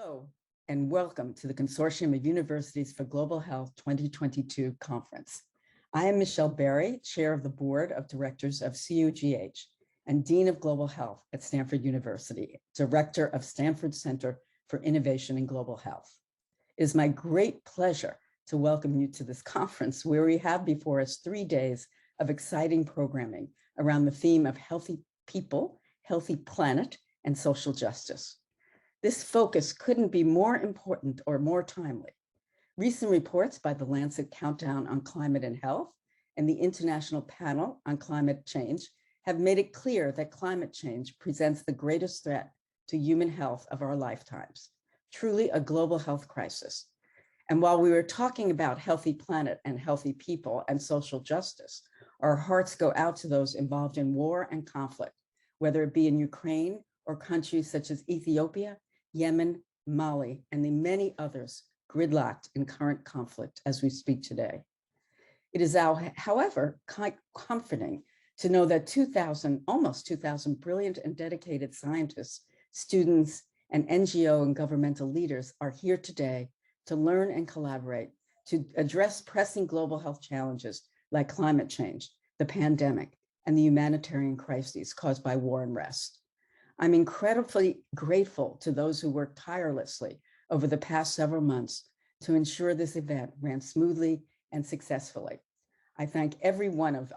Hello, and welcome to the Consortium of Universities for Global Health 2022 conference. I am Michele Berry, Chair of the Board of Directors of CUGH and Dean of Global Health at Stanford University, Director of Stanford Center for Innovation in Global Health. It is my great pleasure to welcome you to this conference where we have before us 3 days of exciting programming around the theme of healthy people, healthy planet, and social justice. This focus couldn't be more important or more timely. Recent reports by the Lancet Countdown on Climate and Health and the International Panel on Climate Change have made it clear that climate change presents the greatest threat to human health of our lifetimes, truly a global health crisis. And while we were talking about healthy planet and healthy people and social justice, our hearts go out to those involved in war and conflict, whether it be in Ukraine or countries such as Ethiopia, Yemen, Mali, and the many others gridlocked in current conflict as we speak today. It is, however, comforting to know that almost 2,000 brilliant and dedicated scientists, students, and NGO and governmental leaders are here today to learn and collaborate to address pressing global health challenges like climate change, the pandemic, and the humanitarian crises caused by war and unrest. I'm incredibly grateful to those who worked tirelessly over the past several months to ensure this event ran smoothly and successfully. I thank every one of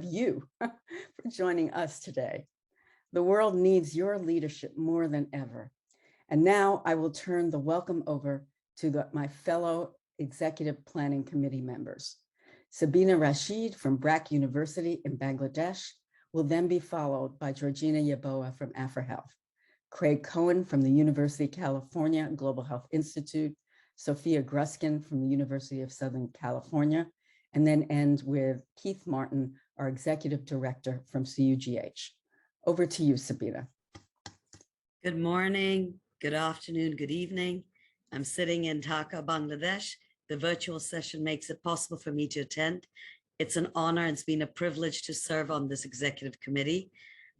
you for joining us today. The world needs your leadership more than ever. And now I will turn the welcome over to my fellow Executive Planning Committee members. Sabina Rashid from BRAC University in Bangladesh will then be followed by Georgina Yeboah from AFREHealth, Craig Cohen from the University of California Global Health Institute, Sophia Gruskin from the University of Southern California, and then end with Keith Martin, our Executive Director from CUGH. Over to you, Sabina. Good morning, good afternoon, good evening. I'm sitting in Dhaka, Bangladesh. The virtual session makes it possible for me to attend. It's an honor and it's been a privilege to serve on this executive committee.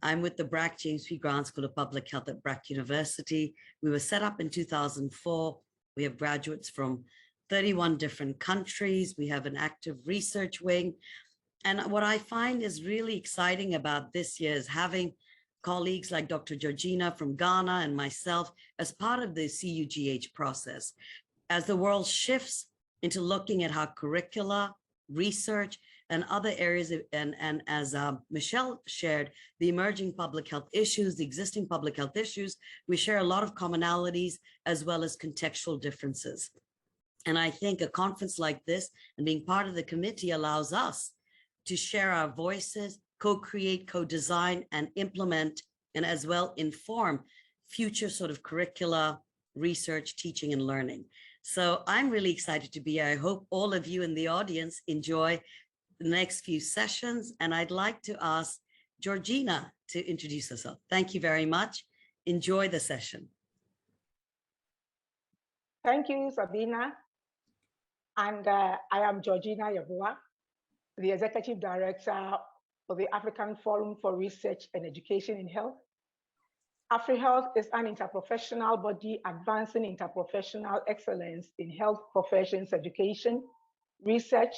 I'm with the BRAC James P. Grant School of Public Health at BRAC University. We were set up in 2004. We have graduates from 31 different countries. We have an active research wing. And what I find is really exciting about this year is having colleagues like Dr. Georgina from Ghana and myself as part of the CUGH process. As the world shifts into looking at how curricula, research, and other areas, and as Michele shared, the emerging public health issues, the existing public health issues, we share a lot of commonalities as well as contextual differences. And I think a conference like this and being part of the committee allows us to share our voices, co-create, co-design, and implement, and as well inform future sort of curricula, research, teaching, and learning. So I'm really excited to be here. I hope all of you in the audience enjoy the next few sessions. And I'd like to ask Georgina to introduce herself. Thank you very much. Enjoy the session. Thank you, Sabina. And I am Georgina Yeboah, the Executive Director of the African Forum for Research and Education in Health. AFREHealth is an interprofessional body advancing interprofessional excellence in health professions education, research,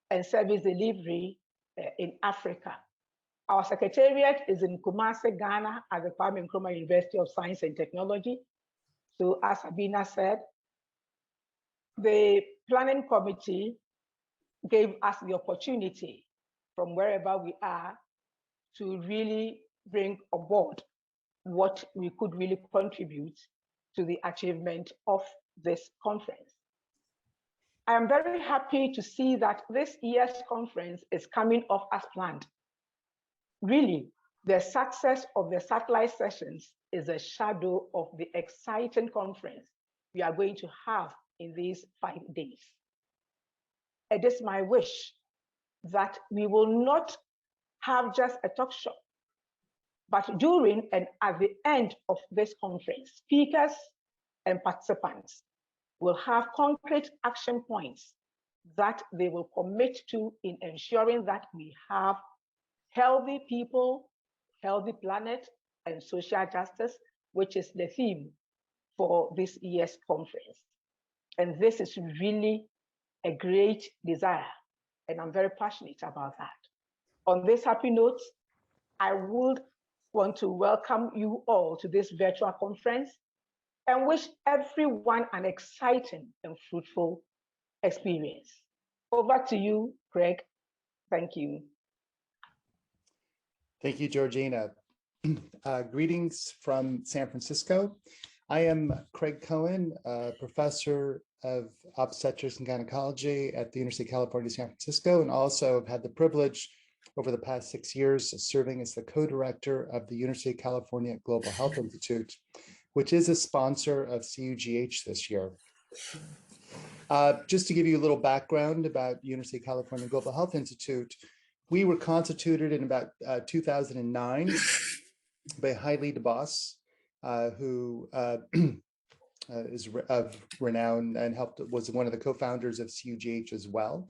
and service delivery in Africa. Our secretariat is in Kumasi, Ghana, at the Kwame Nkrumah University of Science and Technology. So as Sabina said, the planning committee gave us the opportunity from wherever we are to really bring aboard what we could really contribute to the achievement of this conference. I am very happy to see that this year's conference is coming off as planned. Really, the success of the satellite sessions is a shadow of the exciting conference we are going to have in these 5 days. It is my wish that we will not have just a talk show, but during and at the end of this conference, speakers and participants will have concrete action points that they will commit to in ensuring that we have healthy people, healthy planet, and social justice, which is the theme for this year's conference. And this is really a great desire, and I'm very passionate about that. On this happy note, I would want to welcome you all to this virtual conference and wish everyone an exciting and fruitful experience. Over to you, Craig. Thank you. Thank you, Georgina. Greetings from San Francisco. I am Craig Cohen, professor of obstetrics and gynecology at the University of California, San Francisco, and also have had the privilege over the past 6 years of serving as the co-director of the University of California Global Health Institute, which is a sponsor of CUGH this year. Just to give you a little background about University of California Global Health Institute, we were constituted in about 2009 by Haile DeBoss, who is of renown and was one of the co-founders of CUGH as well,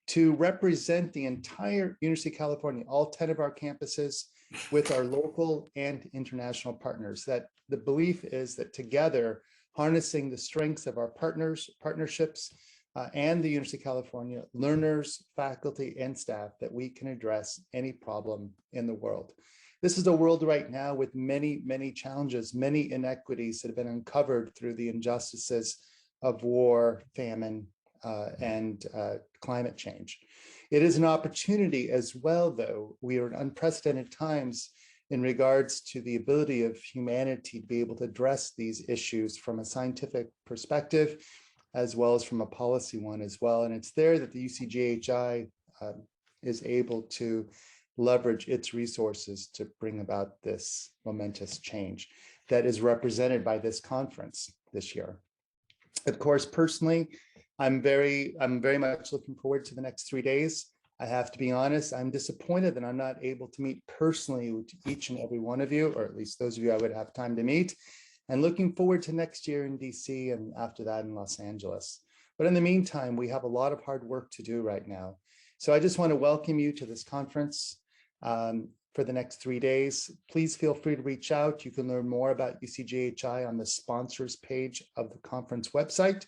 to represent the entire University of California, all 10 of our campuses, with our local and international partners. That the belief is that together, harnessing the strengths of our partnerships, and the University of California, learners, faculty, and staff, that we can address any problem in the world. This is a world right now with many, many challenges, many inequities that have been uncovered through the injustices of war, famine, and climate change. It is an opportunity as well, though. We are in unprecedented times in regards to the ability of humanity to be able to address these issues from a scientific perspective, as well as from a policy one as well. And it's there that the UCGHI is able to leverage its resources to bring about this momentous change that is represented by this conference this year. Of course, personally, I'm very much looking forward to the next 3 days. I have to be honest, I'm disappointed that I'm not able to meet personally with each and every one of you, or at least those of you I would have time to meet, and looking forward to next year in DC and after that in Los Angeles. But in the meantime, we have a lot of hard work to do right now. So I just want to welcome you to this conference for the next 3 days. Please feel free to reach out. You can learn more about UCGHI on the sponsors page of the conference website.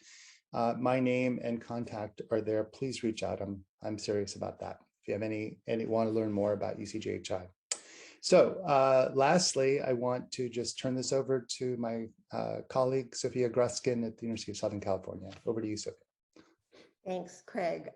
My name and contact are there. Please reach out. I'm serious about that. If you have any want to learn more about UCGHI. So lastly, I want to just turn this over to my colleague, Sophia Gruskin at the University of Southern California. Over to you, Sophia. Thanks, Craig.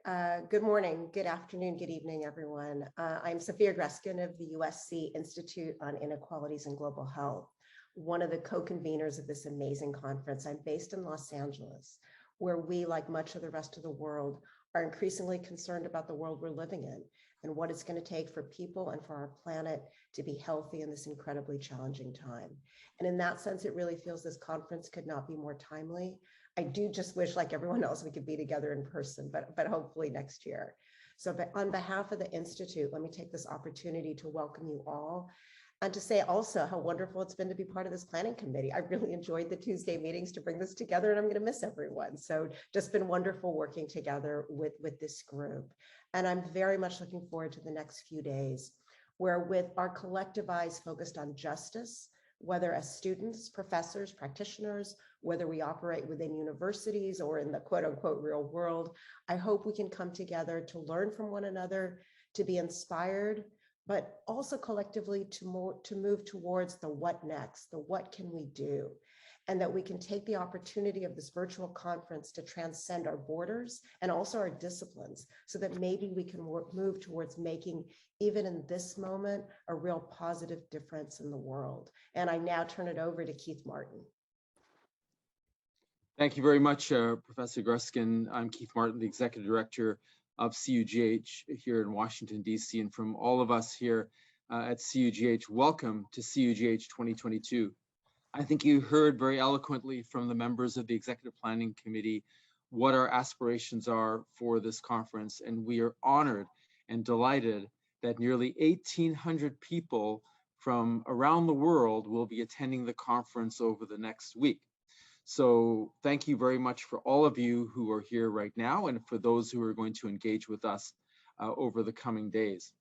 Good morning, good afternoon, good evening, everyone. I'm Sophia Gruskin of the USC Institute on Inequalities and Global Health, one of the co-conveners of this amazing conference. I'm based in Los Angeles, where we, like much of the rest of the world, are increasingly concerned about the world we're living in and what it's going to take for people and for our planet to be healthy in this incredibly challenging time. And in that sense, it really feels this conference could not be more timely. I do just wish, like everyone else, we could be together in person, but hopefully next year. So on behalf of the Institute, let me take this opportunity to welcome you all and to say also how wonderful it's been to be part of this planning committee. I really enjoyed the Tuesday meetings to bring this together, and I'm going to miss everyone. So just been wonderful working together with this group. And I'm very much looking forward to the next few days, where with our collective eyes focused on justice, whether as students, professors, practitioners, whether we operate within universities or in the quote unquote real world, I hope we can come together to learn from one another, to be inspired, but also collectively to move towards the what next, the what can we do, and that we can take the opportunity of this virtual conference to transcend our borders and also our disciplines, so that maybe we can move towards making, even in this moment, a real positive difference in the world. And I now turn it over to Keith Martin. Thank you very much, Professor Gruskin. I'm Keith Martin, the Executive Director of CUGH here in Washington, DC. And from all of us here at CUGH, welcome to CUGH 2022. I think you heard very eloquently from the members of the Executive Planning Committee what our aspirations are for this conference. And we are honored and delighted that nearly 1,800 people from around the world will be attending the conference over the next week. So thank you very much for all of you who are here right now and for those who are going to engage with us over the coming days.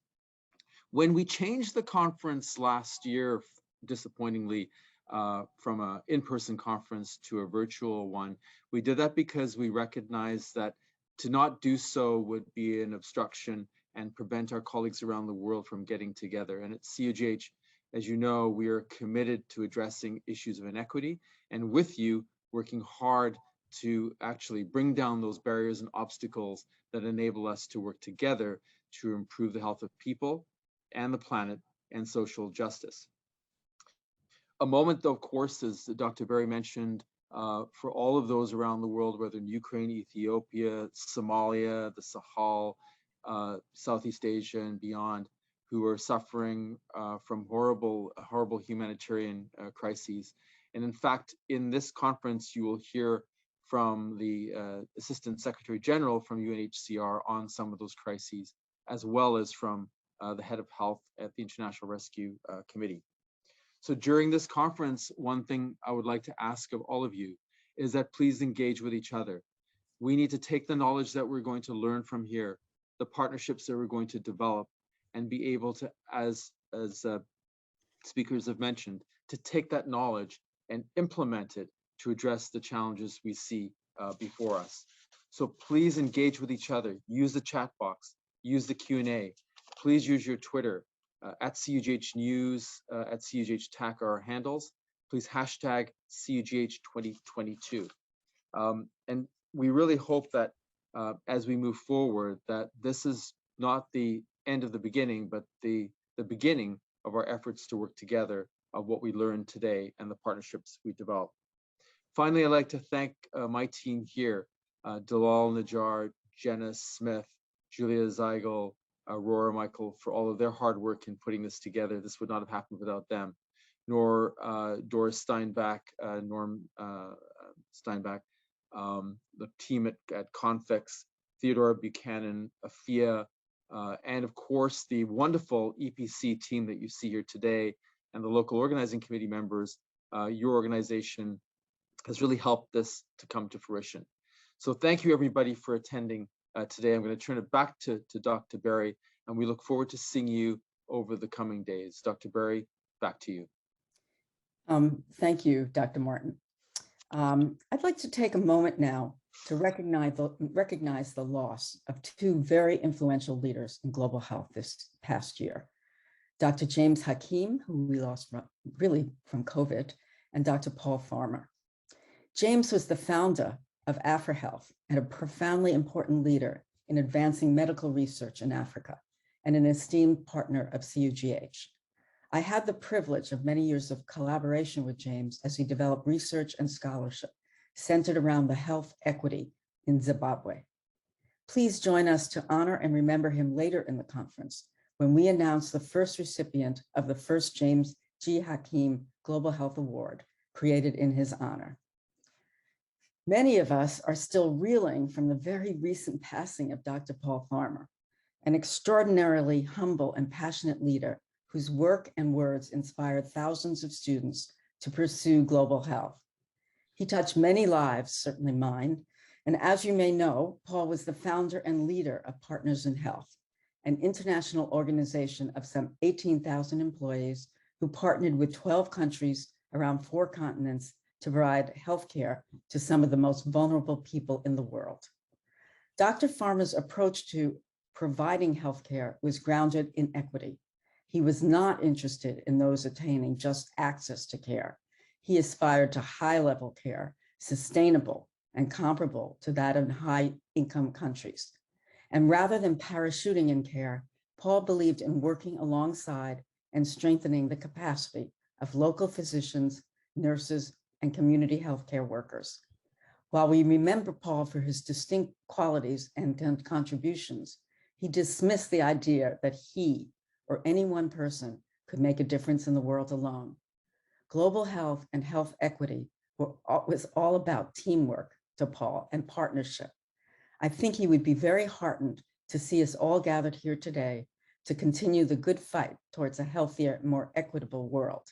When we changed the conference last year, disappointingly, from an in-person conference to a virtual one. We did that because we recognized that to not do so would be an obstruction and prevent our colleagues around the world from getting together. And at CUGH, as you know, we are committed to addressing issues of inequity, and with you, working hard to actually bring down those barriers and obstacles that enable us to work together to improve the health of people and the planet and social justice. A moment, of course, as Dr. Berry mentioned, for all of those around the world, whether in Ukraine, Ethiopia, Somalia, the Sahel, Southeast Asia and beyond, who are suffering from horrible humanitarian crises. And in fact, in this conference, you will hear from the Assistant Secretary General from UNHCR on some of those crises, as well as from the head of health at the International Rescue Committee. So during this conference, one thing I would like to ask of all of you is that please engage with each other. We need to take the knowledge that we're going to learn from here, the partnerships that we're going to develop, and be able to, as speakers have mentioned, to take that knowledge and implement it to address the challenges we see before us. So please engage with each other. Use the chat box, use the Q&A. Please use your Twitter. At CUGH News, at CUGH TAC are our handles. Please hashtag CUGH 2022. And we really hope that as we move forward, that this is not the end of the beginning, but the beginning of our efforts to work together of what we learned today and the partnerships we developed. Finally, I'd like to thank my team here, Dalal Najjar, Jenna Smith, Julia Zeigel, Aurora Michael, for all of their hard work in putting this together. This would not have happened without them, nor Doris Steinbach, Norm Steinbach, the team at Confix, Theodora Buchanan, Afia, and of course the wonderful EPC team that you see here today, and the local organizing committee members. Your organization has really helped this to come to fruition. So thank you everybody for attending today. I'm going to turn it back to Dr. Berry, and we look forward to seeing you over the coming days. Dr. Berry, back to you. Thank you, Dr. Martin. I'd like to take a moment now to recognize the loss of two very influential leaders in global health this past year. Dr. James Hakim, who we lost from COVID, and Dr. Paul Farmer. James was the founder of AFREHealth and a profoundly important leader in advancing medical research in Africa and an esteemed partner of CUGH. I had the privilege of many years of collaboration with James as he developed research and scholarship centered around the health equity in Zimbabwe. Please join us to honor and remember him later in the conference when we announce the first recipient of the first James G. Hakim Global Health Award created in his honor. Many of us are still reeling from the very recent passing of Dr. Paul Farmer, an extraordinarily humble and passionate leader whose work and words inspired thousands of students to pursue global health. He touched many lives, certainly mine, and as you may know, Paul was the founder and leader of Partners in Health, an international organization of some 18,000 employees who partnered with 12 countries around 4 continents to provide healthcare to some of the most vulnerable people in the world. Dr. Farmer's approach to providing healthcare was grounded in equity. He was not interested in those attaining just access to care. He aspired to high-level care, sustainable and comparable to that of high-income countries. And rather than parachuting in care, Paul believed in working alongside and strengthening the capacity of local physicians, nurses, and community healthcare workers. While we remember Paul for his distinct qualities and contributions, he dismissed the idea that he or any one person could make a difference in the world alone. Global health and health equity was all about teamwork to Paul and partnership. I think he would be very heartened to see us all gathered here today to continue the good fight towards a healthier, more equitable world.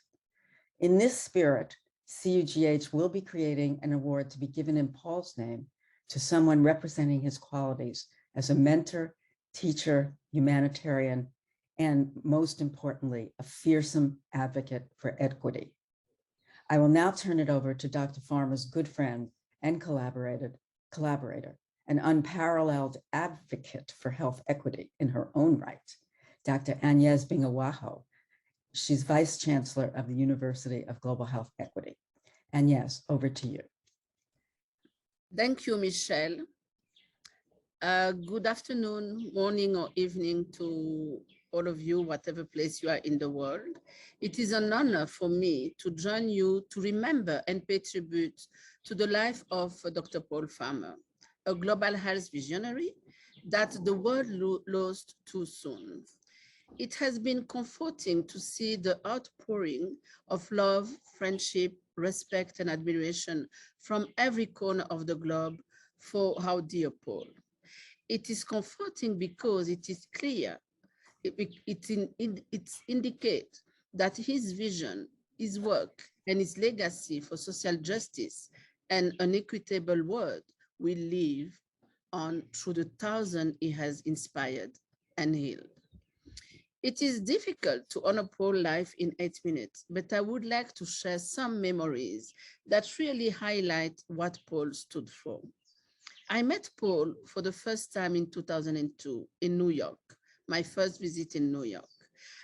In this spirit, CUGH will be creating an award to be given in Paul's name to someone representing his qualities as a mentor, teacher, humanitarian, and most importantly, a fearsome advocate for equity. I will now turn it over to Dr. Farmer's good friend and collaborator, an unparalleled advocate for health equity in her own right, Dr. Agnes Binagwaho. She's Vice Chancellor of the University of Global Health Equity. Agnes, over to you. Thank you, Michele. Good afternoon, morning, or evening to all of you, whatever place you are in the world. It is an honor for me to join you to remember and pay tribute to the life of Dr. Paul Farmer, a global health visionary that the world lost too soon. It has been comforting to see the outpouring of love, friendship, respect, and admiration from every corner of the globe for our dear Paul. It is comforting because it is clear, it indicates that his vision, his work, and his legacy for social justice and an equitable world will live on through the thousands he has inspired and healed. It is difficult to honor Paul's life in 8 minutes, but I would like to share some memories that really highlight what Paul stood for. I met Paul for the first time in 2002 in New York, my first visit in New York,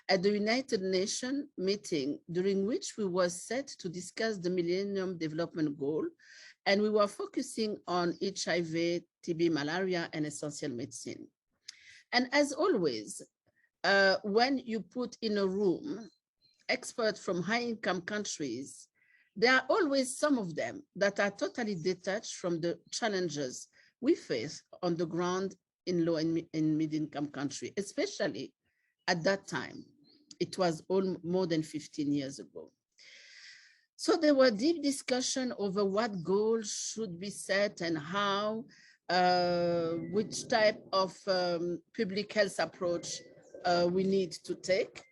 at the United Nations meeting during which we were set to discuss the Millennium Development Goal, and we were focusing on HIV, TB, malaria, and essential medicine. And as always, when you put in a room experts from high-income countries, there are always some of them that are totally detached from the challenges we face on the ground in low and mid-income countries, especially at that time. It was more than 15 years ago. So there were deep discussion over what goals should be set and how, which type of public health approach we need to take.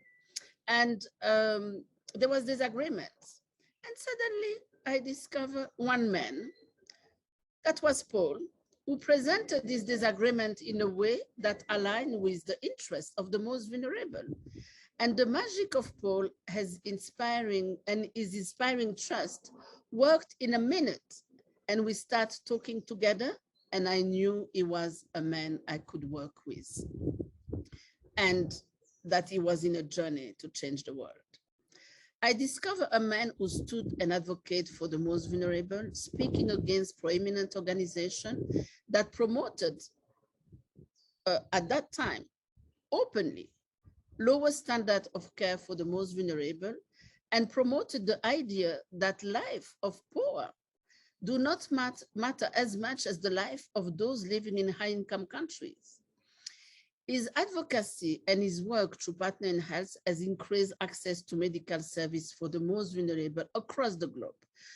And there was disagreement. And suddenly I discovered one man, that was Paul, who presented this disagreement in a way that aligned with the interests of the most vulnerable. And the magic of Paul is inspiring trust worked in a minute. And we start talking together, and I knew he was a man I could work with, and that he was in a journey to change the world. I discovered a man who stood and advocated for the most vulnerable, speaking against prominent organizations that promoted, at that time, openly, lower standard of care for the most vulnerable, and promoted the idea that life of poor do not matter as much as the life of those living in high-income countries. His advocacy and his work through Partner in Health has increased access to medical service for the most vulnerable across the globe,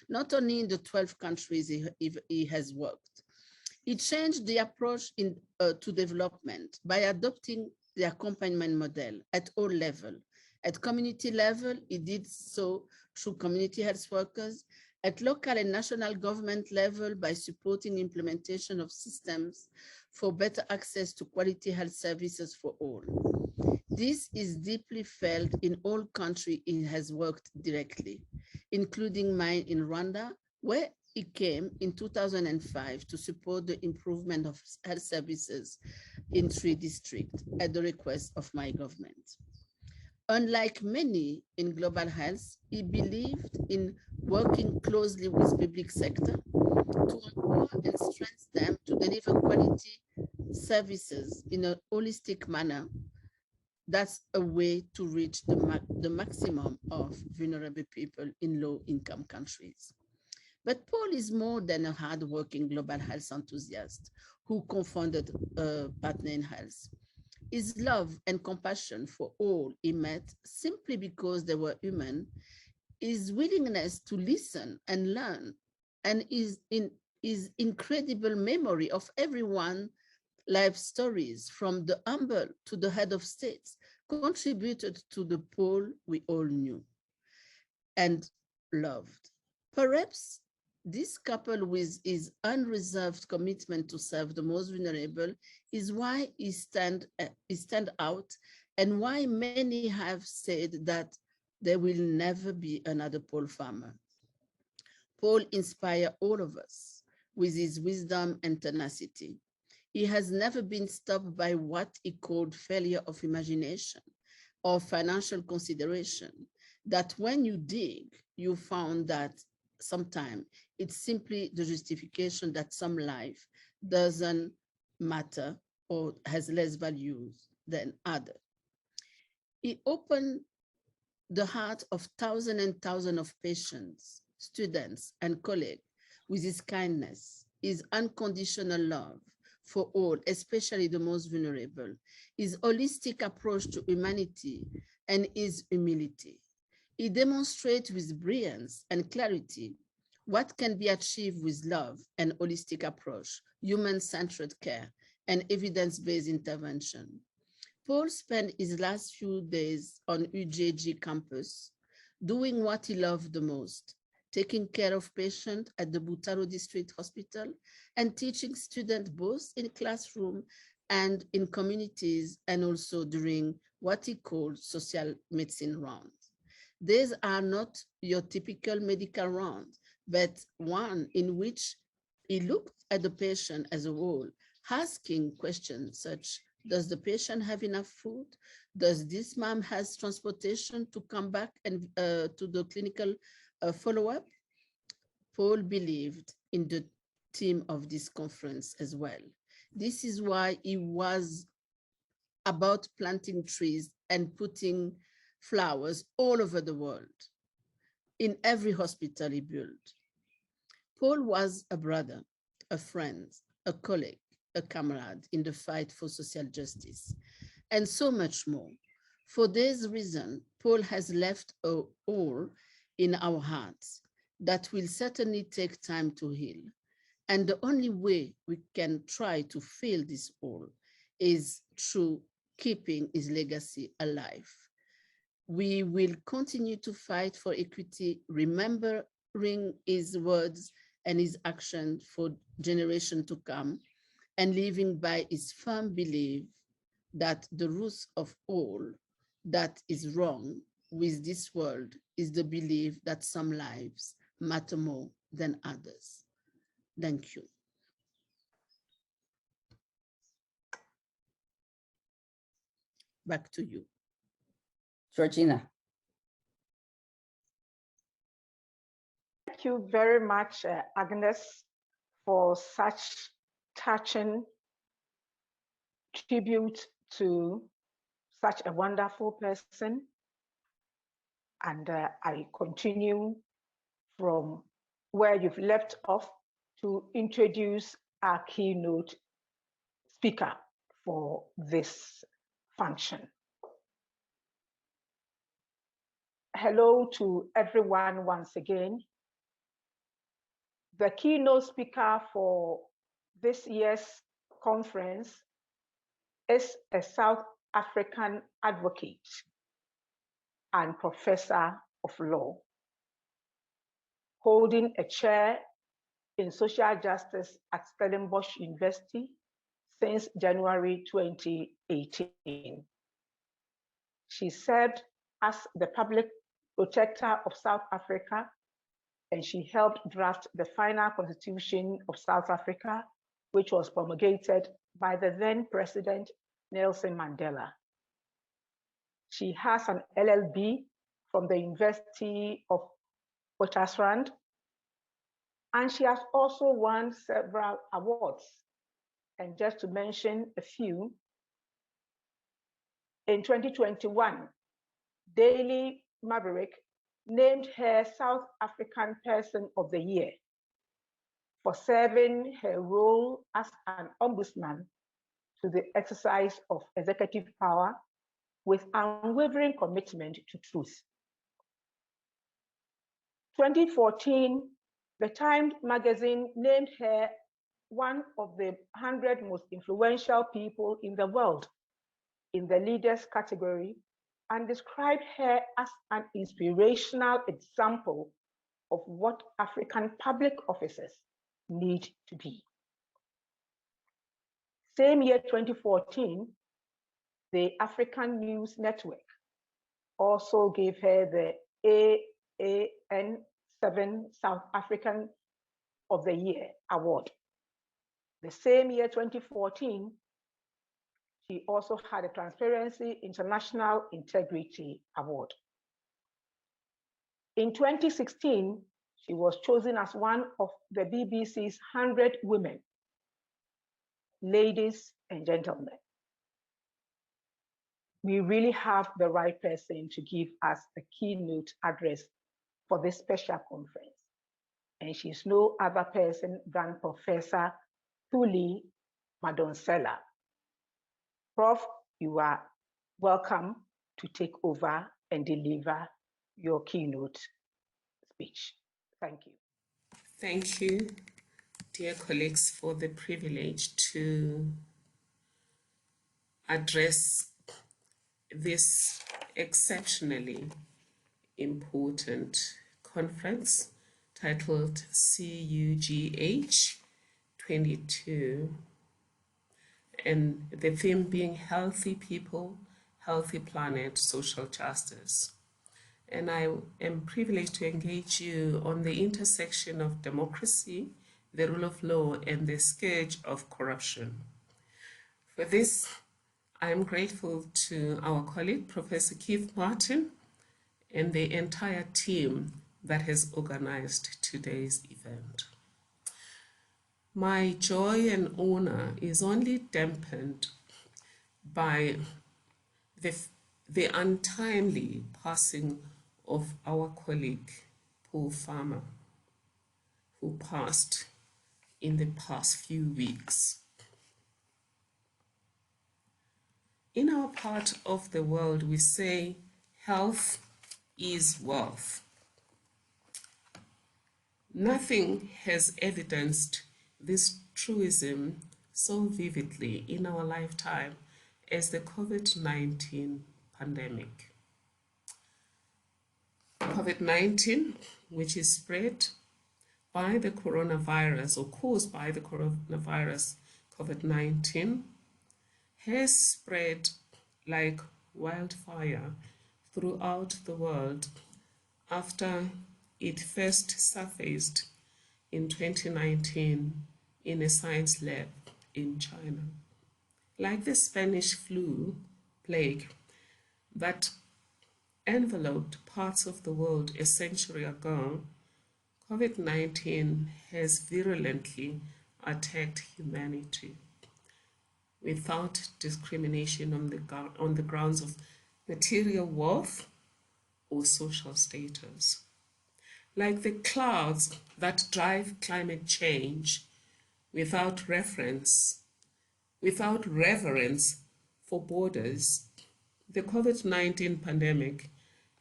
not only in the 12 countries he has worked. He changed the approach to development by adopting the accompaniment model at all levels. At community level, he did so through community health workers. At local and national government level, by supporting implementation of systems for better access to quality health services for all. This is deeply felt in all countries he has worked directly, including mine in Rwanda, where he came in 2005 to support the improvement of health services in 3 districts at the request of my government. Unlike many in global health, he believed in working closely with public sector to empower and strengthen them to deliver quality services in a holistic manner. That's a way to reach the maximum of vulnerable people in low-income countries. But Paul is more than a hard-working global health enthusiast who co-founded Partner in Health. His love and compassion for all he met simply because they were human, his willingness to listen and learn, and his incredible memory of everyone's life stories from the humble to the head of states contributed to the Paul we all knew and loved. Perhaps this, coupled with his unreserved commitment to serve the most vulnerable, is why he stand out and why many have said that there will never be another Paul Farmer. Paul inspired all of us with his wisdom and tenacity. He has never been stopped by what he called failure of imagination or financial consideration, that when you dig, you found that sometimes it's simply the justification that some life doesn't matter or has less values than others. He opened the heart of thousands and thousands of patients, students, and colleagues with his kindness, his unconditional love for all, especially the most vulnerable, his holistic approach to humanity, and his humility. He demonstrates with brilliance and clarity what can be achieved with love and holistic approach, human-centered care, and evidence-based intervention. Paul spent his last few days on UGH campus doing what he loved the most, taking care of patients at the Butaro District Hospital and teaching students both in classroom and in communities, and also during what he called social medicine rounds. These are not your typical medical rounds, but one in which he looked at the patient as a whole, asking questions such: does the patient have enough food? Does this mom has transportation to come back and to the clinical follow-up? Paul believed in the theme of this conference as well. This is why he was about planting trees and putting flowers all over the world, in every hospital he built. Paul was a brother, a friend, a colleague, a comrade in the fight for social justice, and so much more. For this reason, Paul has left a hole in our hearts that will certainly take time to heal. And the only way we can try to fill this hole is through keeping his legacy alive. We will continue to fight for equity, remembering his words and his action for generations to come, and living by his firm belief that the root of all that is wrong with this world is the belief that some lives matter more than others. Thank you. Back to you. Georgina. Thank you very much, Agnes, for such touching tribute to such a wonderful person. And I continue from where you've left off to introduce our keynote speaker for this function. Hello to everyone once again. The keynote speaker for this year's conference is a South African advocate and professor of law, holding a chair in social justice at Stellenbosch University since January 2018. She served as the Public Protector of South Africa, and she helped draft the final constitution of South Africa, which was promulgated by the then President Nelson Mandela. She has an LLB from the University of Witwatersrand, and she has also won several awards. And just to mention a few, in 2021, Daily Maverick named her South African Person of the Year for serving her role as an ombudsman to the exercise of executive power with unwavering commitment to truth. 2014, the Times magazine named her one of the 100 most influential people in the world in the leaders category, and described her as an inspirational example of what African public officers need to be. Same year, 2014, the African News Network also gave her the AAN 7 South African of the Year award. The same year, 2014, she also had a Transparency International Integrity Award. In 2016, she was chosen as one of the BBC's 100 women. Ladies and gentlemen, we really have the right person to give us a keynote address for this special conference. And she's no other person than Professor Thuli Madonsela. Prof, you are welcome to take over and deliver your keynote speech. Thank you. Thank you, dear colleagues, for the privilege to address this exceptionally important conference titled CUGH 22, and the theme being Healthy People, Healthy Planet, Social Justice. And I am privileged to engage you on the intersection of democracy, the rule of law, and the scourge of corruption. For this, I am grateful to our colleague, Professor Keith Martin, and the entire team that has organized today's event. My joy and honor is only dampened by the untimely passing of our colleague, Paul Farmer, who passed in the past few weeks. In our part of the world, we say health is wealth. Nothing has evidenced this truism so vividly in our lifetime as the COVID-19 pandemic. COVID-19, which is spread by the coronavirus or caused by the coronavirus COVID-19, has spread like wildfire throughout the world after it first surfaced in 2019 in a science lab in China. Like the Spanish flu plague that enveloped parts of the world a century ago, COVID-19 has virulently attacked humanity without discrimination on the grounds of material wealth or social status. Like the clouds that drive climate change without reverence for borders, the COVID-19 pandemic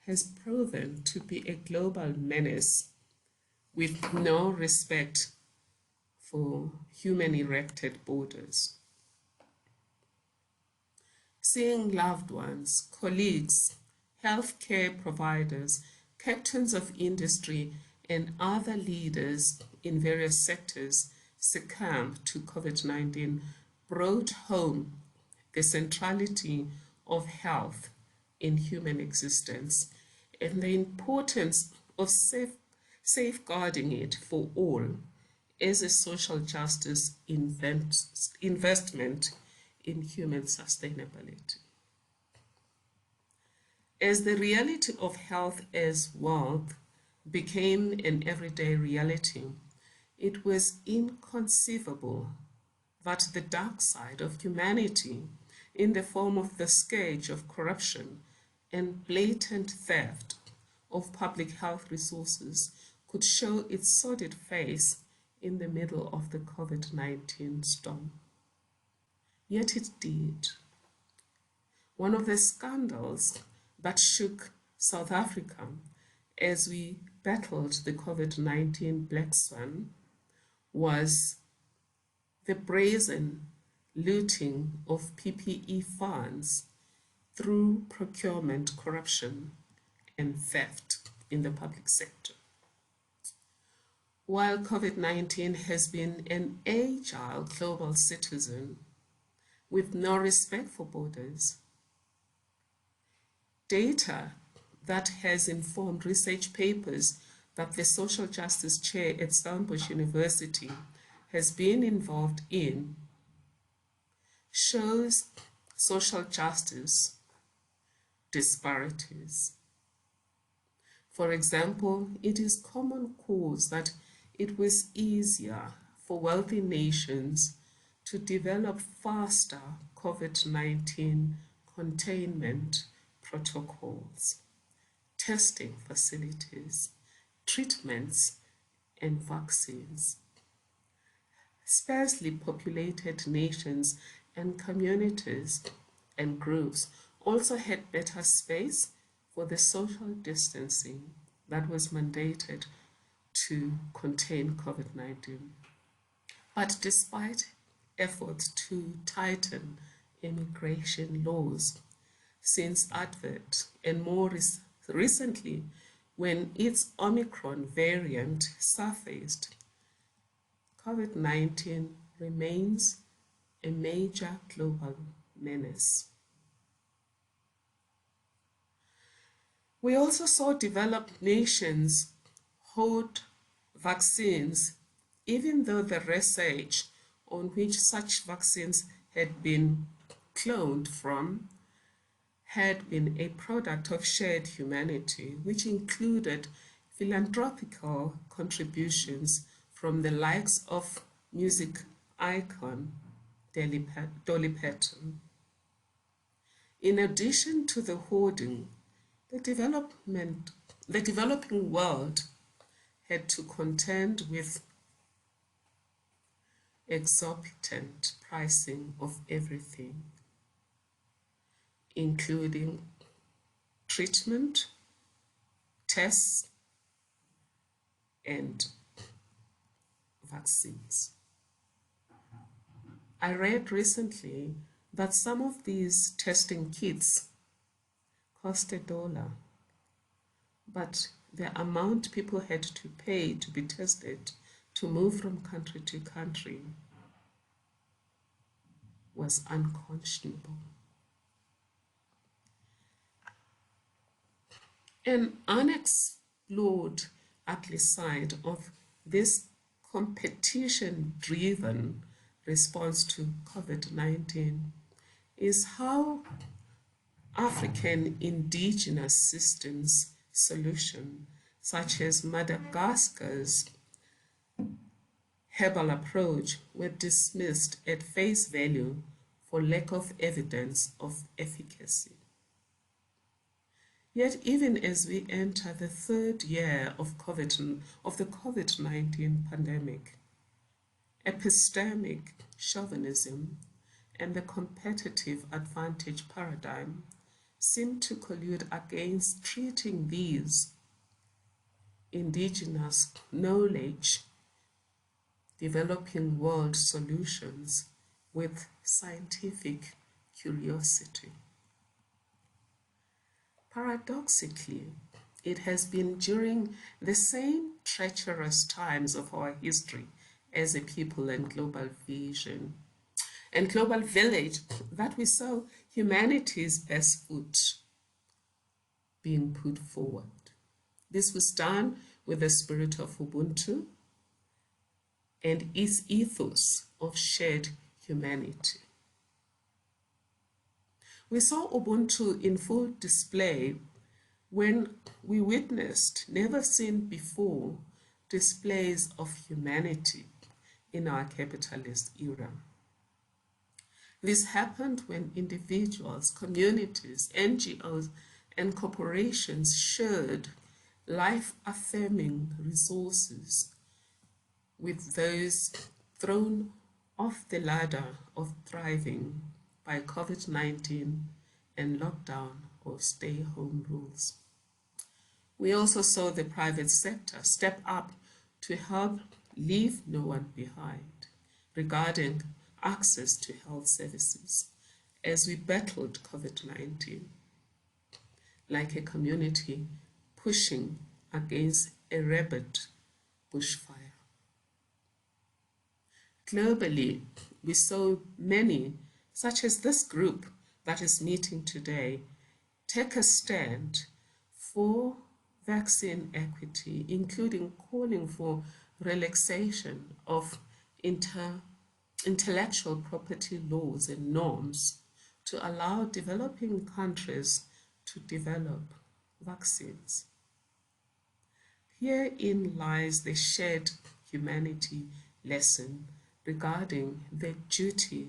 has proven to be a global menace with no respect for human-erected borders. Seeing loved ones, colleagues, healthcare providers, captains of industry, and other leaders in various sectors succumb to COVID-19 brought home the centrality of health in human existence and the importance of safeguarding it for all as a social justice investment in human sustainability. As the reality of health as wealth became an everyday reality, it was inconceivable that the dark side of humanity, in the form of the scourge of corruption and blatant theft of public health resources, could show its sordid face in the middle of the COVID-19 storm. Yet it did. One of the scandals that shook South Africa as we battled the COVID-19 Black Swan was the brazen looting of PPE funds through procurement corruption and theft in the public sector. While COVID-19 has been an agile global citizen with no respect for borders, data that has informed research papers that the social justice chair at Stellenbosch University has been involved in shows social justice disparities. For example, it is common cause that it was easier for wealthy nations to develop faster COVID-19 containment protocols, testing facilities, treatments, and vaccines. Sparsely populated nations and communities and groups also had better space for the social distancing that was mandated to contain COVID-19. But despite efforts to tighten immigration laws since advent, and more recently when its Omicron variant surfaced, COVID-19 remains a major global menace. We also saw developed nations hold vaccines, even though the research on which such vaccines had been cloned from had been a product of shared humanity, which included philanthropical contributions from the likes of music icon Dolly Parton. In addition to the hoarding, the developing world had to contend with exorbitant pricing of everything, including treatment, tests, and vaccines. I read recently that some of these testing kits cost $1, but the amount people had to pay to be tested to move from country to country was unconscionable. An unexplored ugly side of this competition-driven response to COVID-19 is how African indigenous systems solution, such as Madagascar's herbal approach, were dismissed at face value for lack of evidence of efficacy. Yet, even as we enter the third year of the COVID-19 pandemic, epistemic chauvinism and the competitive advantage paradigm seem to collude against treating these indigenous knowledge, developing world solutions with scientific curiosity. Paradoxically, it has been during the same treacherous times of our history as a people and global vision and global village that we saw humanity's best foot being put forward. This was done with the spirit of Ubuntu and its ethos of shared humanity. We saw Ubuntu in full display when we witnessed never seen before displays of humanity in our capitalist era. This happened when individuals, communities, NGOs, and corporations shared life-affirming resources with those thrown off the ladder of thriving by COVID-19 and lockdown or stay-home rules. We also saw the private sector step up to help leave no one behind regarding access to health services as we battled COVID-19, like a community pushing against a rabid bushfire. Globally, we saw many, such as this group that is meeting today, take a stand for vaccine equity, including calling for relaxation of intellectual property laws and norms to allow developing countries to develop vaccines. Herein lies the shared humanity lesson regarding the duty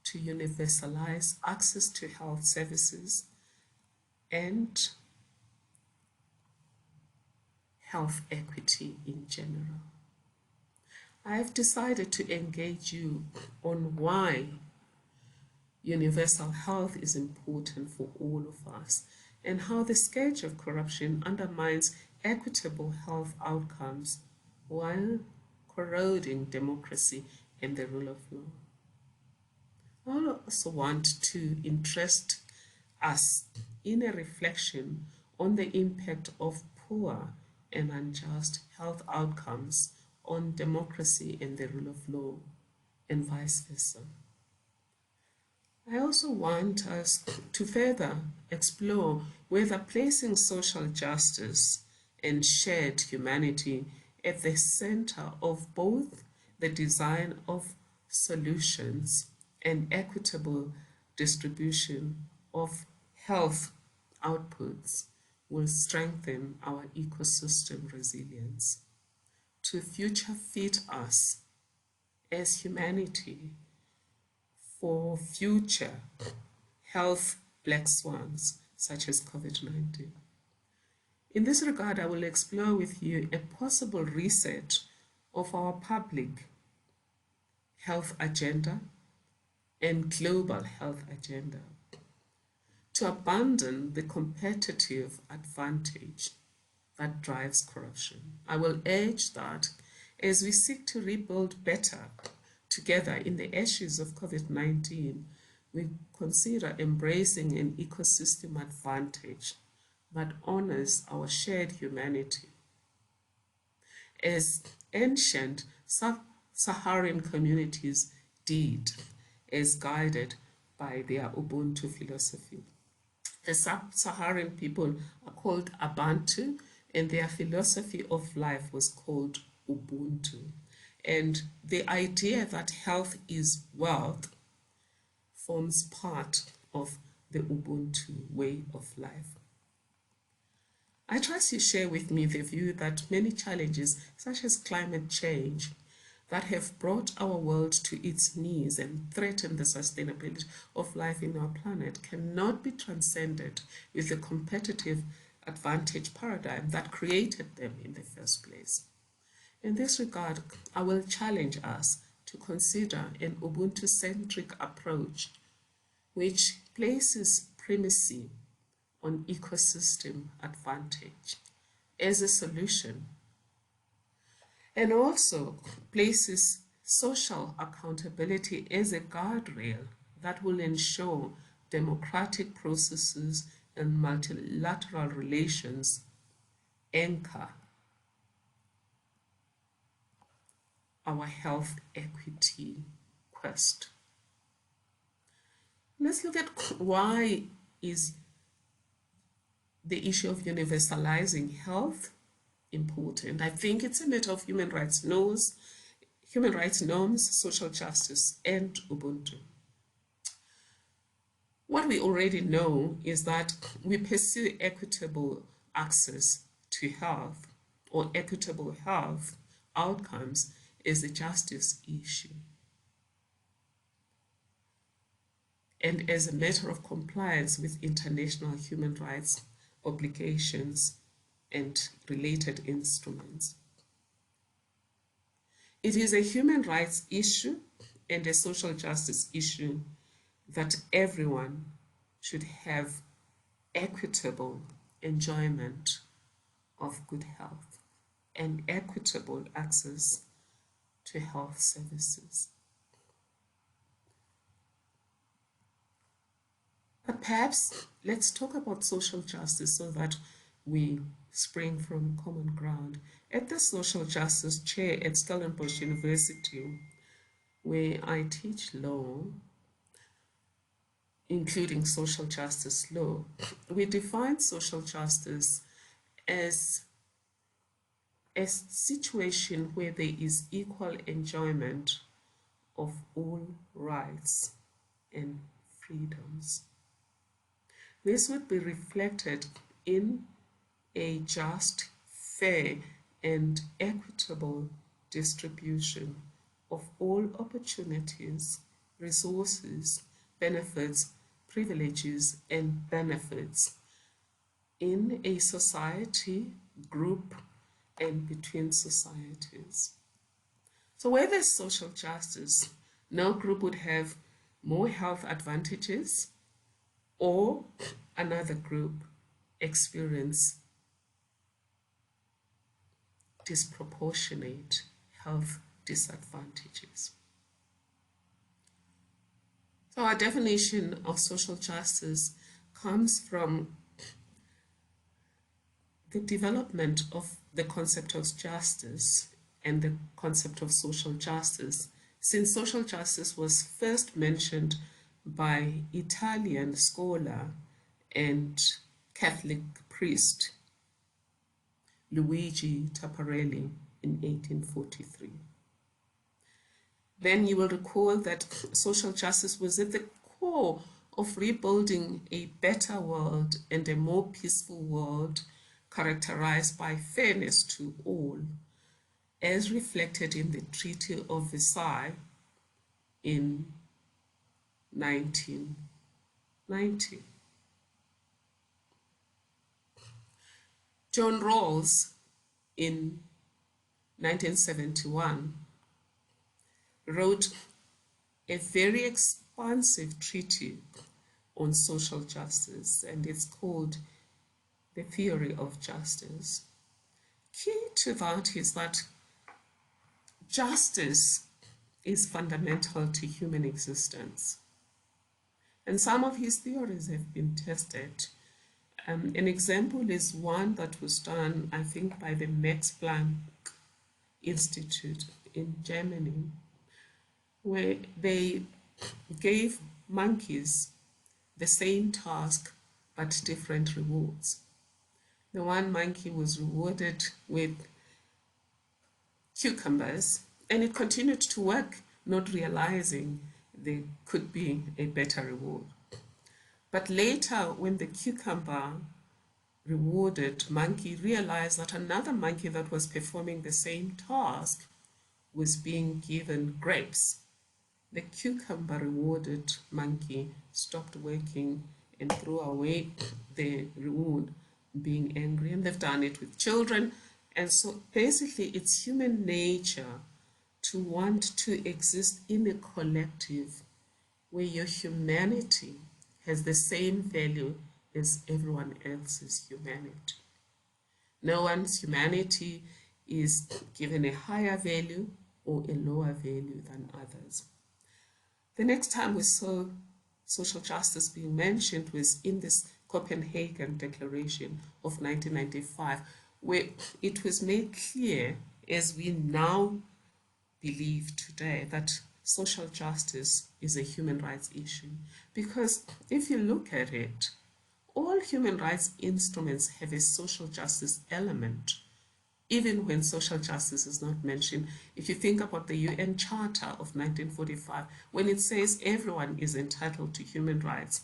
to universalize access to health services and health equity in general. I have decided to engage you on why universal health is important for all of us and how the scourge of corruption undermines equitable health outcomes while corroding democracy and the rule of law. I also want to interest us in a reflection on the impact of poor and unjust health outcomes on democracy and the rule of law, and vice versa. I also want us to further explore whether placing social justice and shared humanity at the center of both the design of solutions and equitable distribution of health outputs will strengthen our ecosystem resilience to future fit us as humanity for future health black swans such as COVID-19. In this regard, I will explore with you a possible reset of our public health agenda and global health agenda to abandon the competitive advantage that drives corruption. I will urge that as we seek to rebuild better together in the ashes of COVID-19, we consider embracing an ecosystem advantage that honors our shared humanity. As ancient sub-Saharan communities did, as guided by their Ubuntu philosophy. The sub-Saharan people are called Ubuntu, and their philosophy of life was called Ubuntu. And the idea that health is wealth forms part of the Ubuntu way of life. I trust you share with me the view that many challenges, such as climate change, that have brought our world to its knees and threatened the sustainability of life in our planet cannot be transcended with the competitive advantage paradigm that created them in the first place. In this regard, I will challenge us to consider an Ubuntu-centric approach which places primacy on ecosystem advantage as a solution and also places social accountability as a guardrail that will ensure democratic processes and multilateral relations anchor our health equity quest. Let's look at why is the issue of universalizing health important. I think it's a matter of human rights norms, social justice, and Ubuntu. What we already know is that we pursue equitable access to health or equitable health outcomes as a justice issue and as a matter of compliance with international human rights obligations and related instruments. It is a human rights issue and a social justice issue that everyone should have equitable enjoyment of good health and equitable access to health services. But perhaps let's talk about social justice so that we spring from common ground. At the social justice chair at Stellenbosch University, where I teach law, including social justice law, we define social justice as a situation where there is equal enjoyment of all rights and freedoms. This would be reflected in a just, fair, and equitable distribution of all opportunities, resources, benefits, privileges, and benefits in a society, group, and between societies. So where there's social justice, no group would have more health advantages or another group experience disproportionate health disadvantages. So our definition of social justice comes from the development of the concept of justice and the concept of social justice, since social justice was first mentioned by Italian scholar and Catholic priest Luigi Tapparelli in 1843. Then you will recall that social justice was at the core of rebuilding a better world and a more peaceful world characterized by fairness to all, as reflected in the Treaty of Versailles in 1990. John Rawls in 1971 wrote a very expansive treaty on social justice, and it's called The Theory of Justice. Key to that is that justice is fundamental to human existence. And some of his theories have been tested. An example is one that was done, I think, by the Max Planck Institute in Germany, where they gave monkeys the same task but different rewards. The one monkey was rewarded with cucumbers, and it continued to work, not realizing there could be a better reward. But later, when the cucumber rewarded monkey realized that another monkey that was performing the same task was being given grapes, the cucumber rewarded monkey stopped working and threw away the reward, being angry. And they've done it with children. And so basically it's human nature to want to exist in a collective where your humanity has the same value as everyone else's humanity. No one's humanity is given a higher value or a lower value than others. The next time we saw social justice being mentioned was in this Copenhagen Declaration of 1995, where it was made clear, as we now believe today, that social justice is a human rights issue. Because if you look at it, all human rights instruments have a social justice element, even when social justice is not mentioned. If you think about the UN Charter of 1945, when it says everyone is entitled to human rights,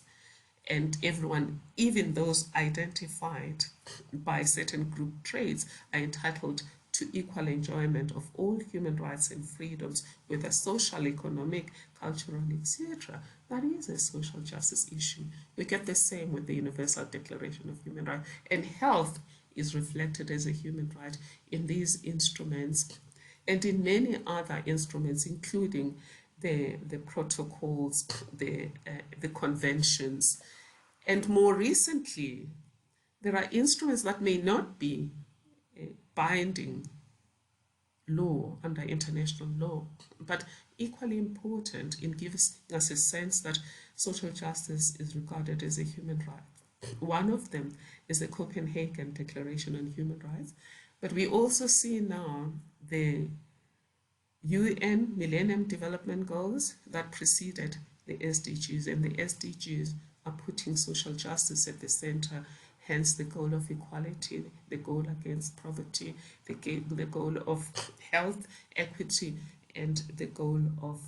and everyone, even those identified by certain group traits, are entitled to equal enjoyment of all human rights and freedoms, whether social, economic, cultural, etc. That is a social justice issue. We get the same with the Universal Declaration of Human Rights, and health is reflected as a human right in these instruments and in many other instruments, including the protocols, the conventions. And more recently, there are instruments that may not be binding law under international law, but equally important in giving us a sense that social justice is regarded as a human right. One of them is the Copenhagen Declaration on Human Rights, but we also see now the UN Millennium Development Goals that preceded the SDGs, and the SDGs are putting social justice at the center, hence the goal of equality, the goal against poverty, the goal of health equity, and the goal of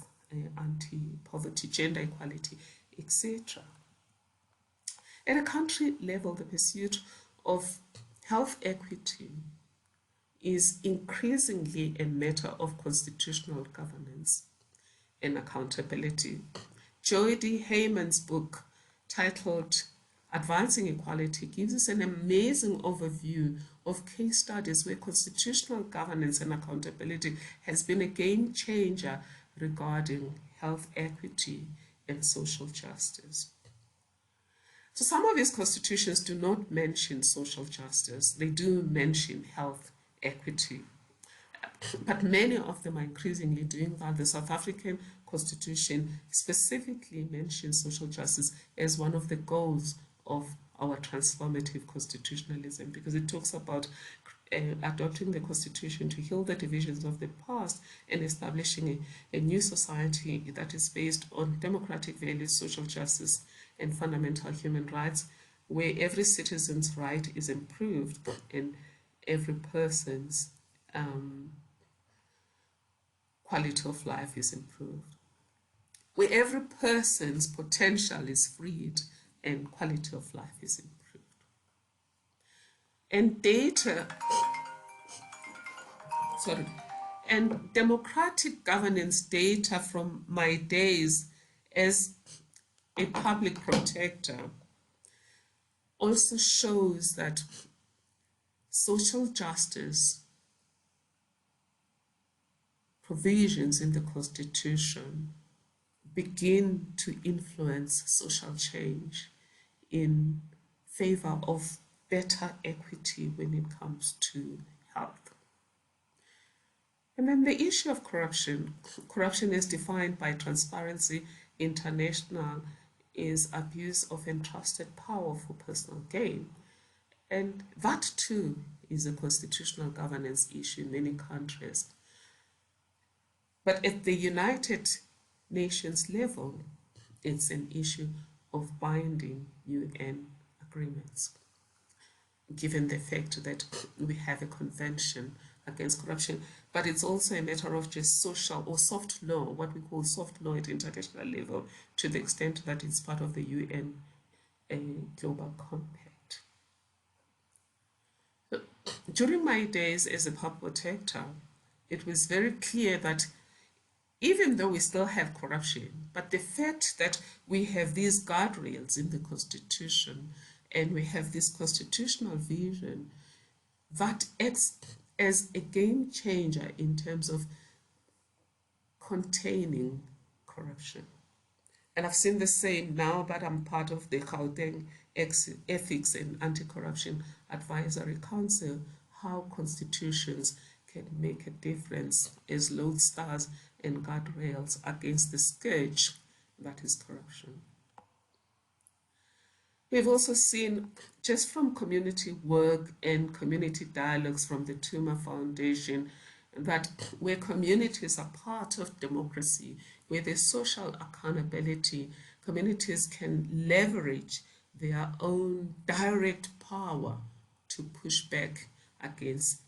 anti-poverty, gender equality, etc. At a country level, the pursuit of health equity is increasingly a matter of constitutional governance and accountability. Joy D. Heyman's book, titled Advancing Equality, gives us an amazing overview of case studies where constitutional governance and accountability has been a game changer regarding health equity and social justice. So some of these constitutions do not mention social justice, they do mention health equity. But many of them are increasingly doing that. The South African Constitution specifically mentions social justice as one of the goals of our transformative constitutionalism, because it talks about adopting the Constitution to heal the divisions of the past and establishing a new society that is based on democratic values, social justice, and fundamental human rights, where every citizen's right is improved and every person's quality of life is improved, where every person's potential is freed and quality of life is improved. And democratic governance data from my days as a public protector also shows that social justice provisions in the Constitution begin to influence social change in favor of better equity when it comes to health. And then the issue of corruption. Corruption is defined by Transparency International is abuse of entrusted power for personal gain. And that too is a constitutional governance issue in many countries. But at the United Nations level, it's an issue of binding UN agreements, given the fact that we have a convention against corruption, but it's also a matter of just social or soft law, what we call soft law at international level, to the extent that it's part of the UN Global Compact. So, during my days as a public protector, it was very clear that even though we still have corruption, but the fact that we have these guardrails in the Constitution and we have this constitutional vision that acts as a game changer in terms of containing corruption. And I've seen the same now that I'm part of the Gauteng Ethics and Anti-Corruption Advisory Council, how constitutions can make a difference as lodestars and guardrails against the scourge that is corruption. We've also seen, just from community work and community dialogues from the Tuma Foundation, that where communities are part of democracy, where there's social accountability, communities can leverage their own direct power to push back against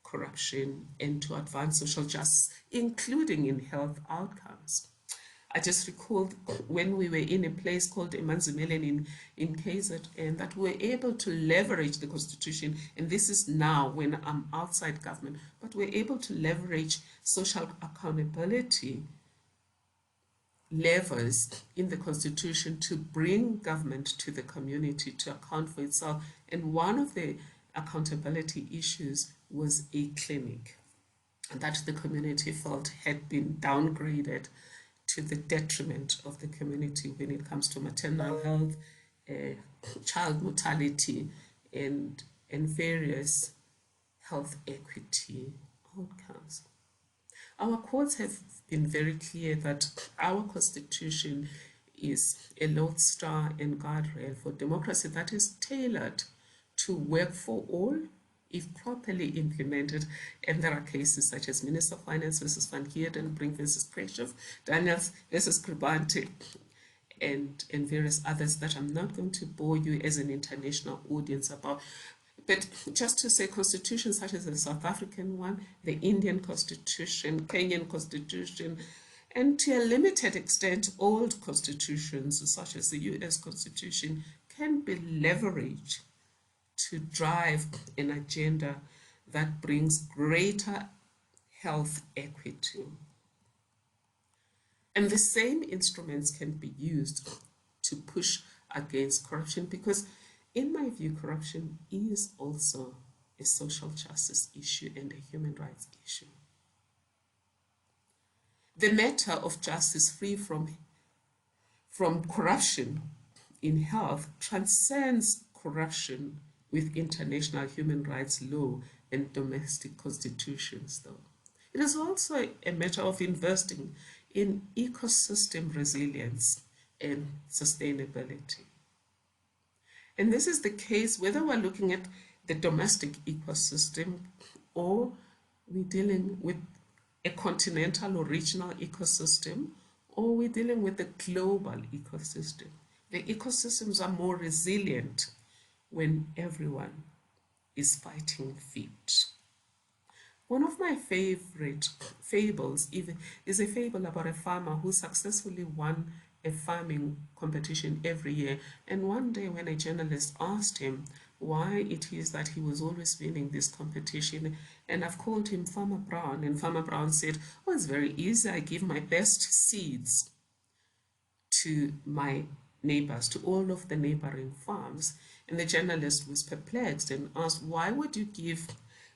corruption and to advance social justice, including in health outcomes. I just recalled when we were in a place called Emanzimelen in KZN that we were able to leverage the Constitution, and this is now when I'm outside government, but we're able to leverage social accountability levers in the Constitution to bring government to the community to account for itself. And one of the accountability issues was a clinic that the community felt had been downgraded to the detriment of the community when it comes to maternal health, child mortality, and various health equity outcomes. Our courts have been very clear that our Constitution is a lodestar and guardrail for democracy that is tailored to work for all if properly implemented. And there are cases such as Minister of Finance versus Van Heerden, Brink versus Precious, Daniels versus Kribante, and various others that I'm not going to bore you as an international audience about. But just to say, constitutions such as the South African one, the Indian constitution, Kenyan constitution, and to a limited extent, old constitutions such as the US Constitution can be leveraged to drive an agenda that brings greater health equity. And the same instruments can be used to push against corruption, because in my view, corruption is also a social justice issue and a human rights issue. The matter of justice free from corruption in health transcends corruption with international human rights law and domestic constitutions, though. It is also a matter of investing in ecosystem resilience and sustainability. And this is the case whether we're looking at the domestic ecosystem or we're dealing with a continental or regional ecosystem, or we're dealing with the global ecosystem. The ecosystems are more resilient when everyone is fighting fit. One of my favorite fables is a fable about a farmer who successfully won a farming competition every year. And one day when a journalist asked him why it is that he was always winning this competition, and I've called him Farmer Brown, and Farmer Brown said, oh, it's very easy. I give my best seeds to my neighbors, to all of the neighboring farms. And the journalist was perplexed and asked, why would you give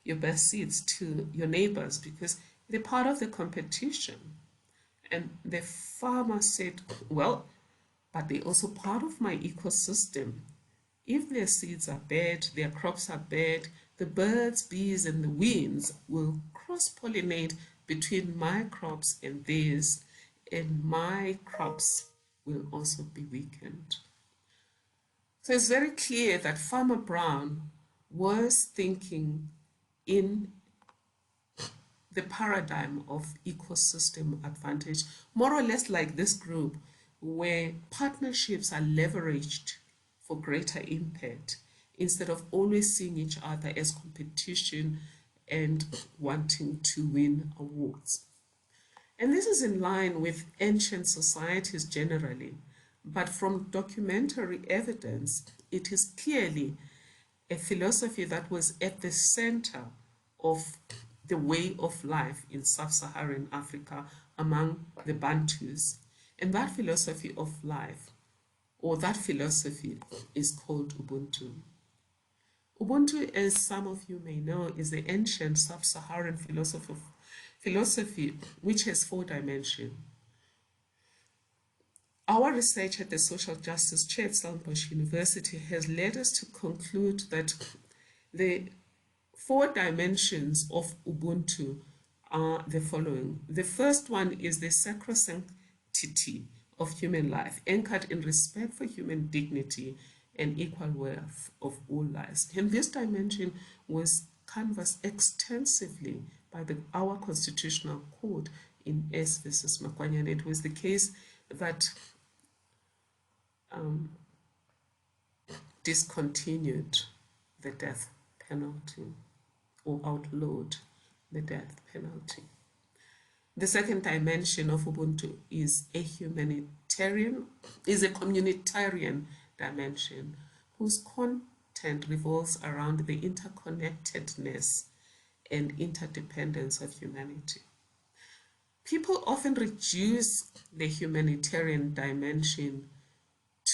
your best seeds to your neighbors? Because they're part of the competition. And the farmer said, well, but they're also part of my ecosystem. If their seeds are bad, their crops are bad, the birds, bees, and the winds will cross-pollinate between my crops and theirs, and my crops will also be weakened. So it's very clear that Farmer Brown was thinking in the paradigm of ecosystem advantage, more or less like this group, where partnerships are leveraged for greater impact instead of always seeing each other as competition and wanting to win awards. And this is in line with ancient societies generally, but from documentary evidence, it is clearly a philosophy that was at the center of the way of life in sub-Saharan Africa among the Bantus. And that philosophy of life, or that philosophy, is called Ubuntu. Ubuntu, as some of you may know, is the ancient sub-Saharan philosophy which has 4 dimensions. Our research at the Social Justice Chair at Stellenbosch University has led us to conclude that the 4 dimensions of Ubuntu are the following. The first one is the sacrosanctity of human life, anchored in respect for human dignity and equal worth of all lives. And this dimension was canvassed extensively by our Constitutional Court in S versus Makwanya, and it was the case that discontinued the death penalty or outlawed the death penalty. The second dimension of Ubuntu is a communitarian dimension whose content revolves around the interconnectedness and interdependence of humanity. People often reduce the humanitarian dimension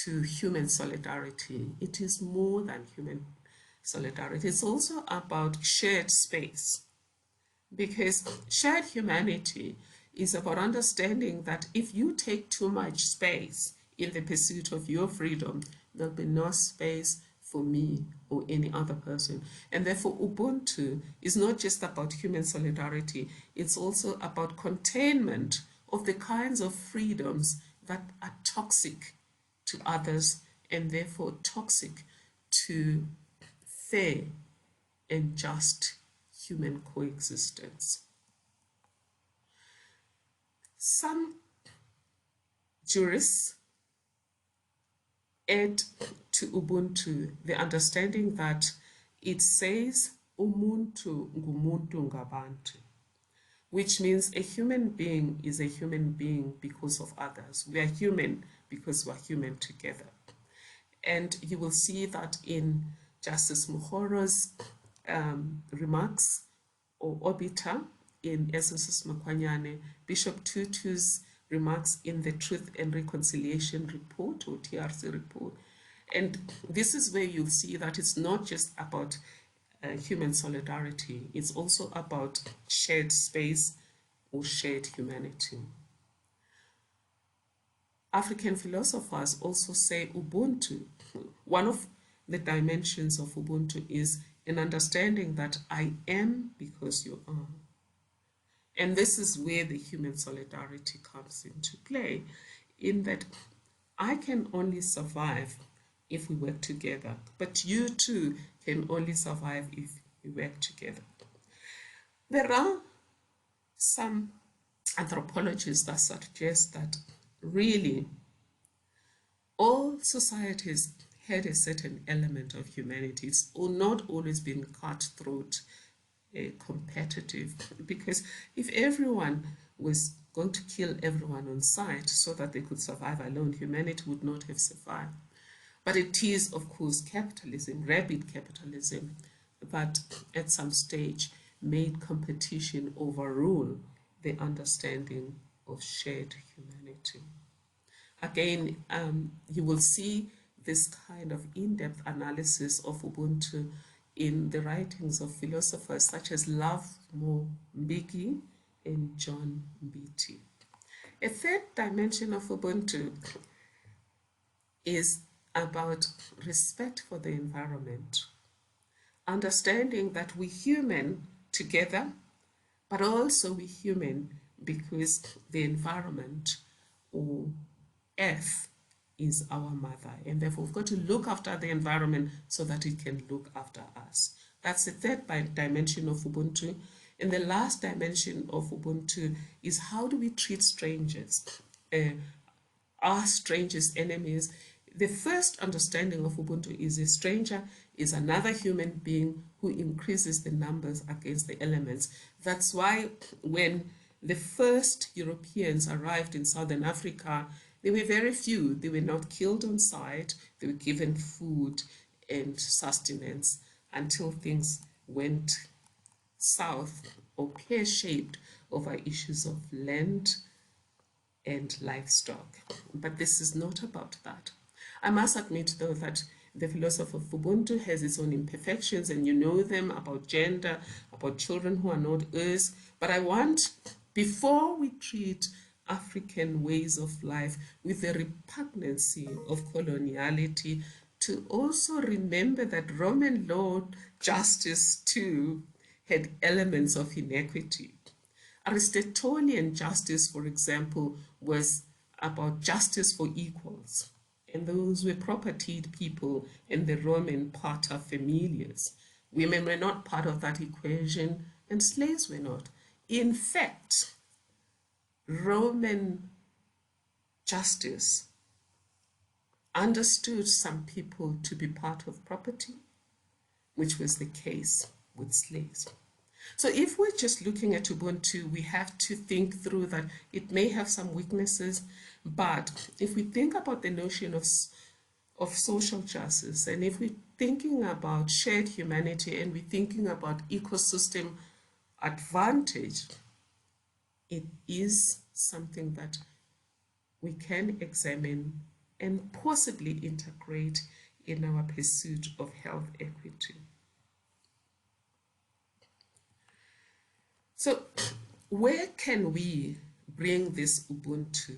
to human solidarity. It is more than human solidarity. It's also about shared space, because shared humanity is about understanding that if you take too much space in the pursuit of your freedom, there'll be no space for me or any other person. And therefore, Ubuntu is not just about human solidarity, it's also about containment of the kinds of freedoms that are toxic to others and therefore toxic to fair and just human coexistence. Some jurists add to Ubuntu the understanding that it says umuntu ngumuntu ngabantu, which means a human being is a human being because of others. We are human because we are human together. And you will see that in Justice Muhoro's remarks or obiter, in Essences Makwanyane, Bishop Tutu's remarks in the Truth and Reconciliation report or TRC report. And this is where you'll see that it's not just about human solidarity, it's also about shared space or shared humanity. African philosophers also say Ubuntu. One of the dimensions of Ubuntu is an understanding that I am because you are. And this is where the human solidarity comes into play, in that I can only survive if we work together, but you too can only survive if we work together. There are some anthropologists that suggest that really all societies had a certain element of humanity. It's not always been cutthroat, competitive, because if everyone was going to kill everyone on sight so that they could survive alone, humanity would not have survived. But it is, of course, capitalism, rabid capitalism, that at some stage made competition overrule the understanding of shared humanity. Again, you will see this kind of in-depth analysis of Ubuntu in the writings of philosophers such as Love Mbeki and John Mbiti. A third dimension of Ubuntu is about respect for the environment, understanding that we human together, but also we human because the environment or earth is our mother, and therefore we've got to look after the environment so that it can look after us. That's the third dimension of Ubuntu. And the last dimension of Ubuntu is how do we treat strangers? Are strangers enemies? The first understanding of Ubuntu is a stranger is another human being who increases the numbers against the elements. That's why when the first Europeans arrived in Southern Africa, there were very few. They were not killed on sight. They were given food and sustenance until things went south or pear-shaped over issues of land and livestock. But this is not about that. I must admit, though, that the philosophy of Ubuntu has its own imperfections, and you know them, about gender, about children who are not us. But I want, before we treat African ways of life with the repugnancy of coloniality, to also remember that Roman law justice too had elements of inequity. Aristotelian justice, for example, was about justice for equals, and those were propertied people in the Roman pater familias. Women were not part of that equation, and slaves were not. In fact, Roman justice understood some people to be part of property, which was the case with slaves. So if we're just looking at Ubuntu, we have to think through that it may have some weaknesses, but if we think about the notion of social justice, and if we're thinking about shared humanity, and we're thinking about ecosystem advantage, it is something that we can examine and possibly integrate in our pursuit of health equity. So where can we bring this Ubuntu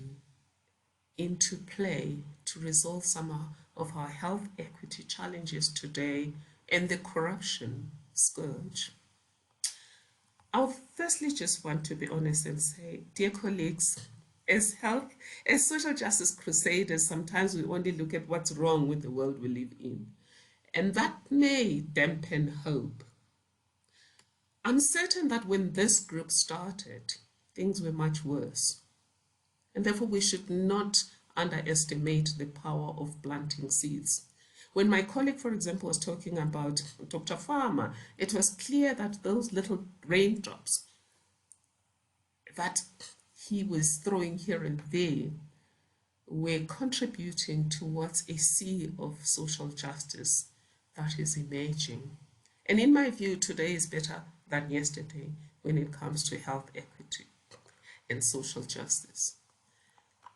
into play to resolve some of our health equity challenges today and the corruption scourge? I firstly just want to be honest and say, dear colleagues, as social justice crusaders, sometimes we only look at what's wrong with the world we live in, and that may dampen hope. I'm certain that when this group started, things were much worse. And therefore, we should not underestimate the power of planting seeds. When my colleague, for example, was talking about Dr. Farmer, it was clear that those little raindrops that he was throwing here and there were contributing towards a sea of social justice that is emerging. And in my view, today is better than yesterday when it comes to health equity and social justice.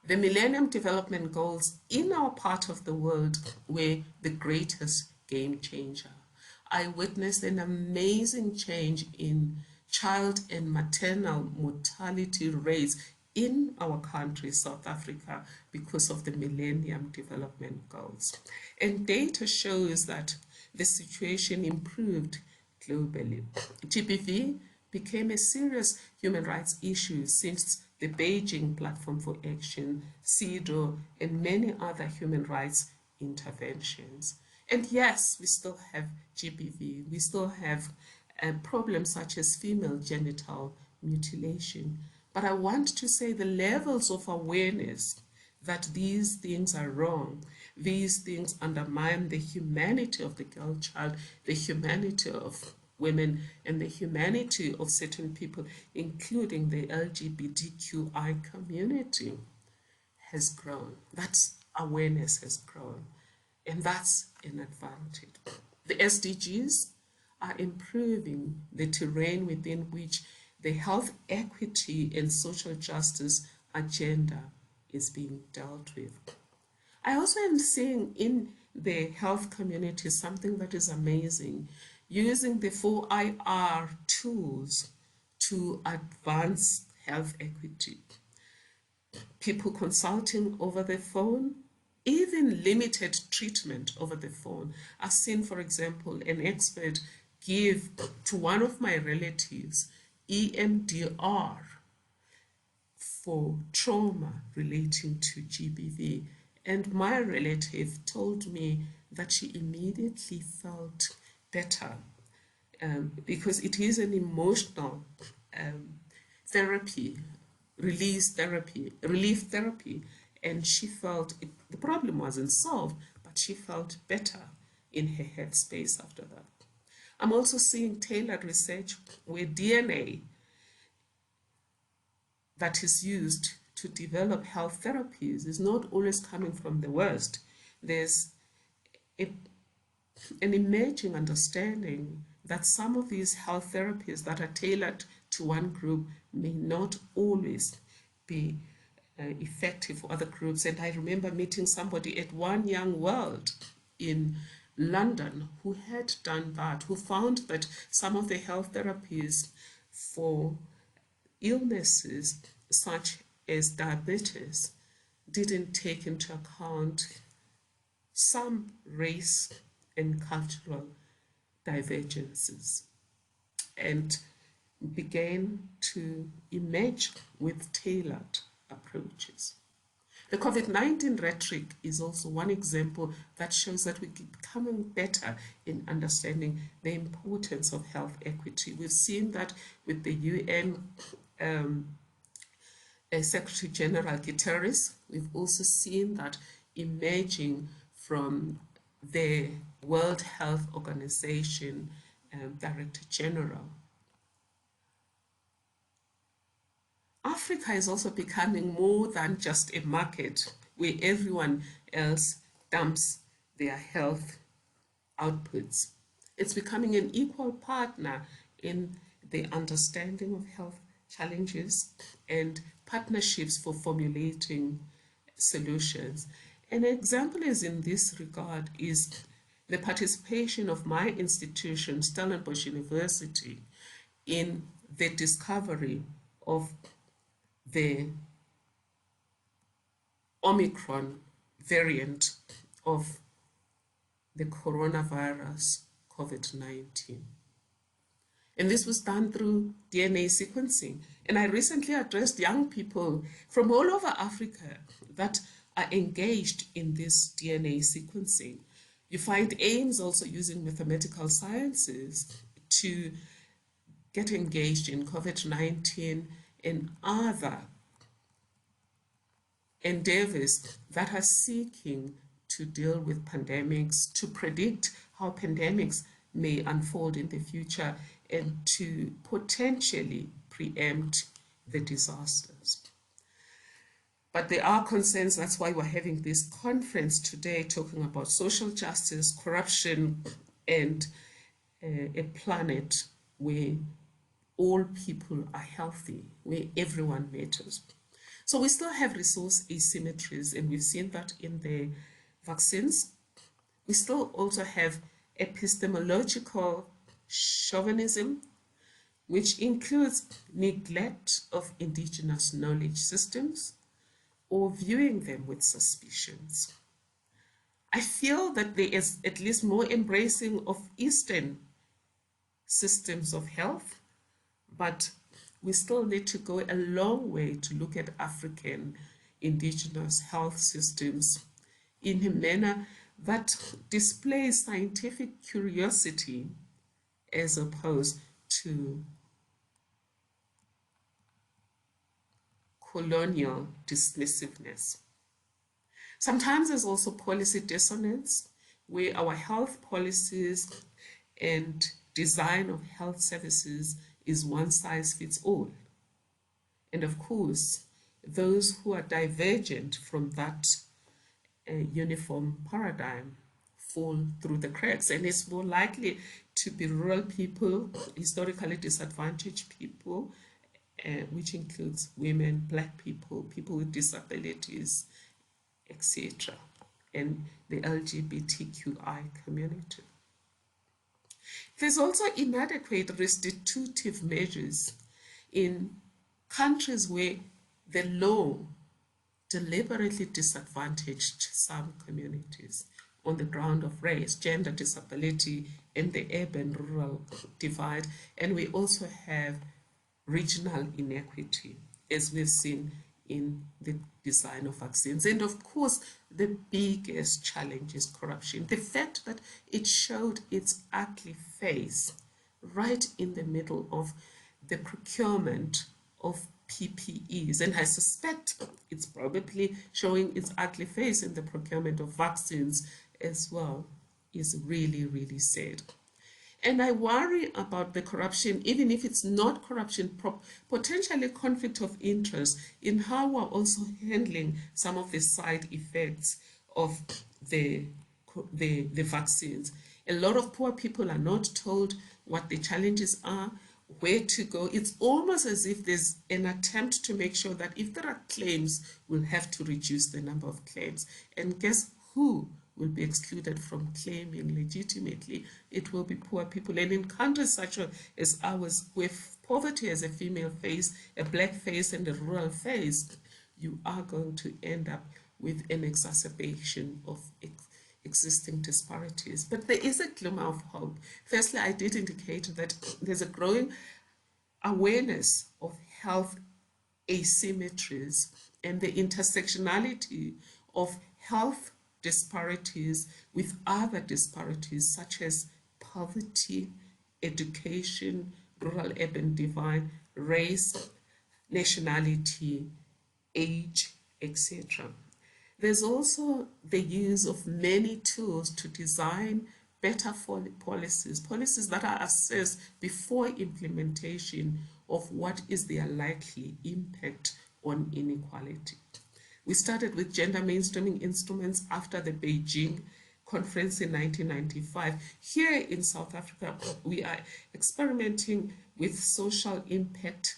The Millennium Development Goals in our part of the world were the greatest game changer. I witnessed an amazing change in child and maternal mortality rates in our country, South Africa, because of the Millennium Development Goals. And data shows that the situation improved globally. GBV became a serious human rights issue since the Beijing Platform for Action, CEDAW, and many other human rights interventions. And yes, we still have GBV. We still have problems such as female genital mutilation. But I want to say the levels of awareness that these things are wrong, these things undermine the humanity of the girl child, the humanity of women, and the humanity of certain people, including the LGBTQI community, has grown. That awareness has grown, and that's an advantage. The SDGs are improving the terrain within which the health equity and social justice agenda is being dealt with. I also am seeing in the health community something that is amazing, using the 4IR tools to advance health equity. People consulting over the phone, even limited treatment over the phone. I've seen, for example, an expert give to one of my relatives EMDR for trauma relating to GBV. And my relative told me that she immediately felt better because it is an emotional therapy, relief therapy, and she felt the problem wasn't solved, but she felt better in her headspace after that. I'm also seeing tailored research where DNA that is used to develop health therapies is not always coming from the West. There's an emerging understanding that some of these health therapies that are tailored to one group may not always be effective for other groups. And I remember meeting somebody at One Young World in London who had done that, who found that some of the health therapies for illnesses such as diabetes didn't take into account some race and cultural divergences, and began to emerge with tailored approaches. The COVID-19 rhetoric is also one example that shows that we're becoming better in understanding the importance of health equity. We've seen that with the UN Secretary General Guterres. We've also seen that emerging from the World Health Organization Director General. Africa is also becoming more than just a market where everyone else dumps their health outputs. It's becoming an equal partner in the understanding of health challenges and partnerships for formulating solutions. An example is in this regard is the participation of my institution, Stellenbosch University, in the discovery of the Omicron variant of the coronavirus COVID-19. And this was done through DNA sequencing. And I recently addressed young people from all over Africa that are engaged in this DNA sequencing. You find AIMS also using mathematical sciences to get engaged in COVID-19 and other endeavors that are seeking to deal with pandemics, to predict how pandemics may unfold in the future, and to potentially preempt the disasters. But there are concerns, that's why we're having this conference today talking about social justice, corruption, and a planet where all people are healthy, where everyone matters. So we still have resource asymmetries, and we've seen that in the vaccines. We still also have epistemological chauvinism, which includes neglect of indigenous knowledge systems or viewing them with suspicions. I feel that there is at least more embracing of Eastern systems of health, but we still need to go a long way to look at African indigenous health systems in a manner that displays scientific curiosity as opposed to colonial dismissiveness. Sometimes there's also policy dissonance, where our health policies and design of health services is one size fits all. And of course, those who are divergent from that uniform paradigm fall through the cracks, and it's more likely to be rural people, historically disadvantaged people, which includes women, Black people, people with disabilities, etc., and the LGBTQI community. There's also inadequate restitutive measures in countries where the law deliberately disadvantaged some communities on the ground of race, gender, disability, and the urban-rural divide. And we also have regional inequity, as we've seen in the design of vaccines. And of course, the biggest challenge is corruption. The fact that it showed its ugly face right in the middle of the procurement of PPEs, and I suspect it's probably showing its ugly face in the procurement of vaccines as well, is really, really sad. And I worry about the corruption, even if it's not corruption, potentially conflict of interest in how we're also handling some of the side effects of the vaccines. A lot of poor people are not told what the challenges are, where to go. It's almost as if there's an attempt to make sure that if there are claims, we'll have to reduce the number of claims. And guess who will be excluded from claiming legitimately? It will be poor people. And in countries such as ours, with poverty as a female face, a Black face, and a rural face, you are going to end up with an exacerbation of existing disparities. But there is a glimmer of hope. Firstly, I did indicate that there's a growing awareness of health asymmetries and the intersectionality of health disparities with other disparities such as poverty, education, rural-urban divide, race, nationality, age, etc. There's also the use of many tools to design better policies that are assessed before implementation of what is their likely impact on inequality. We started with gender mainstreaming instruments after the Beijing conference in 1995. Here in South Africa, we are experimenting with social impact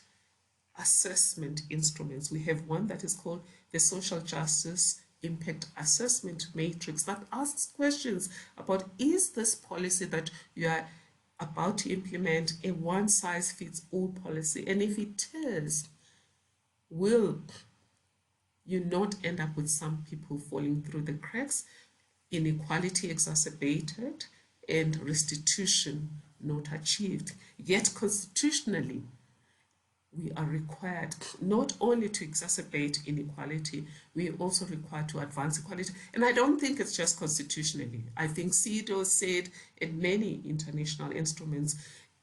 assessment instruments. We have one that is called the Social Justice Impact Assessment Matrix that asks questions about, is this policy that you are about to implement a one-size-fits-all policy? And if it is, will you not end up with some people falling through the cracks, inequality exacerbated, and restitution not achieved? Yet constitutionally, we are required not only to exacerbate inequality, we are also required to advance equality. And I don't think it's just constitutionally. I think CEDAW said, and many international instruments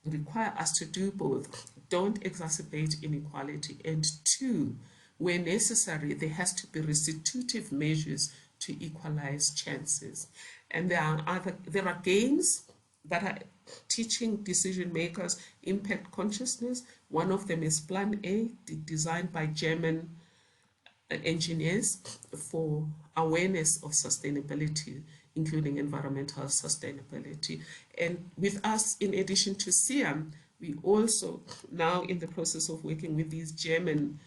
require us to do both. Don't exacerbate inequality, and two, where necessary, there has to be restitutive measures to equalize chances. And there are games that are teaching decision makers impact consciousness. One of them is Plan A, designed by German engineers for awareness of sustainability, including environmental sustainability. And with us, in addition to SIAM, we also now in the process of working with these German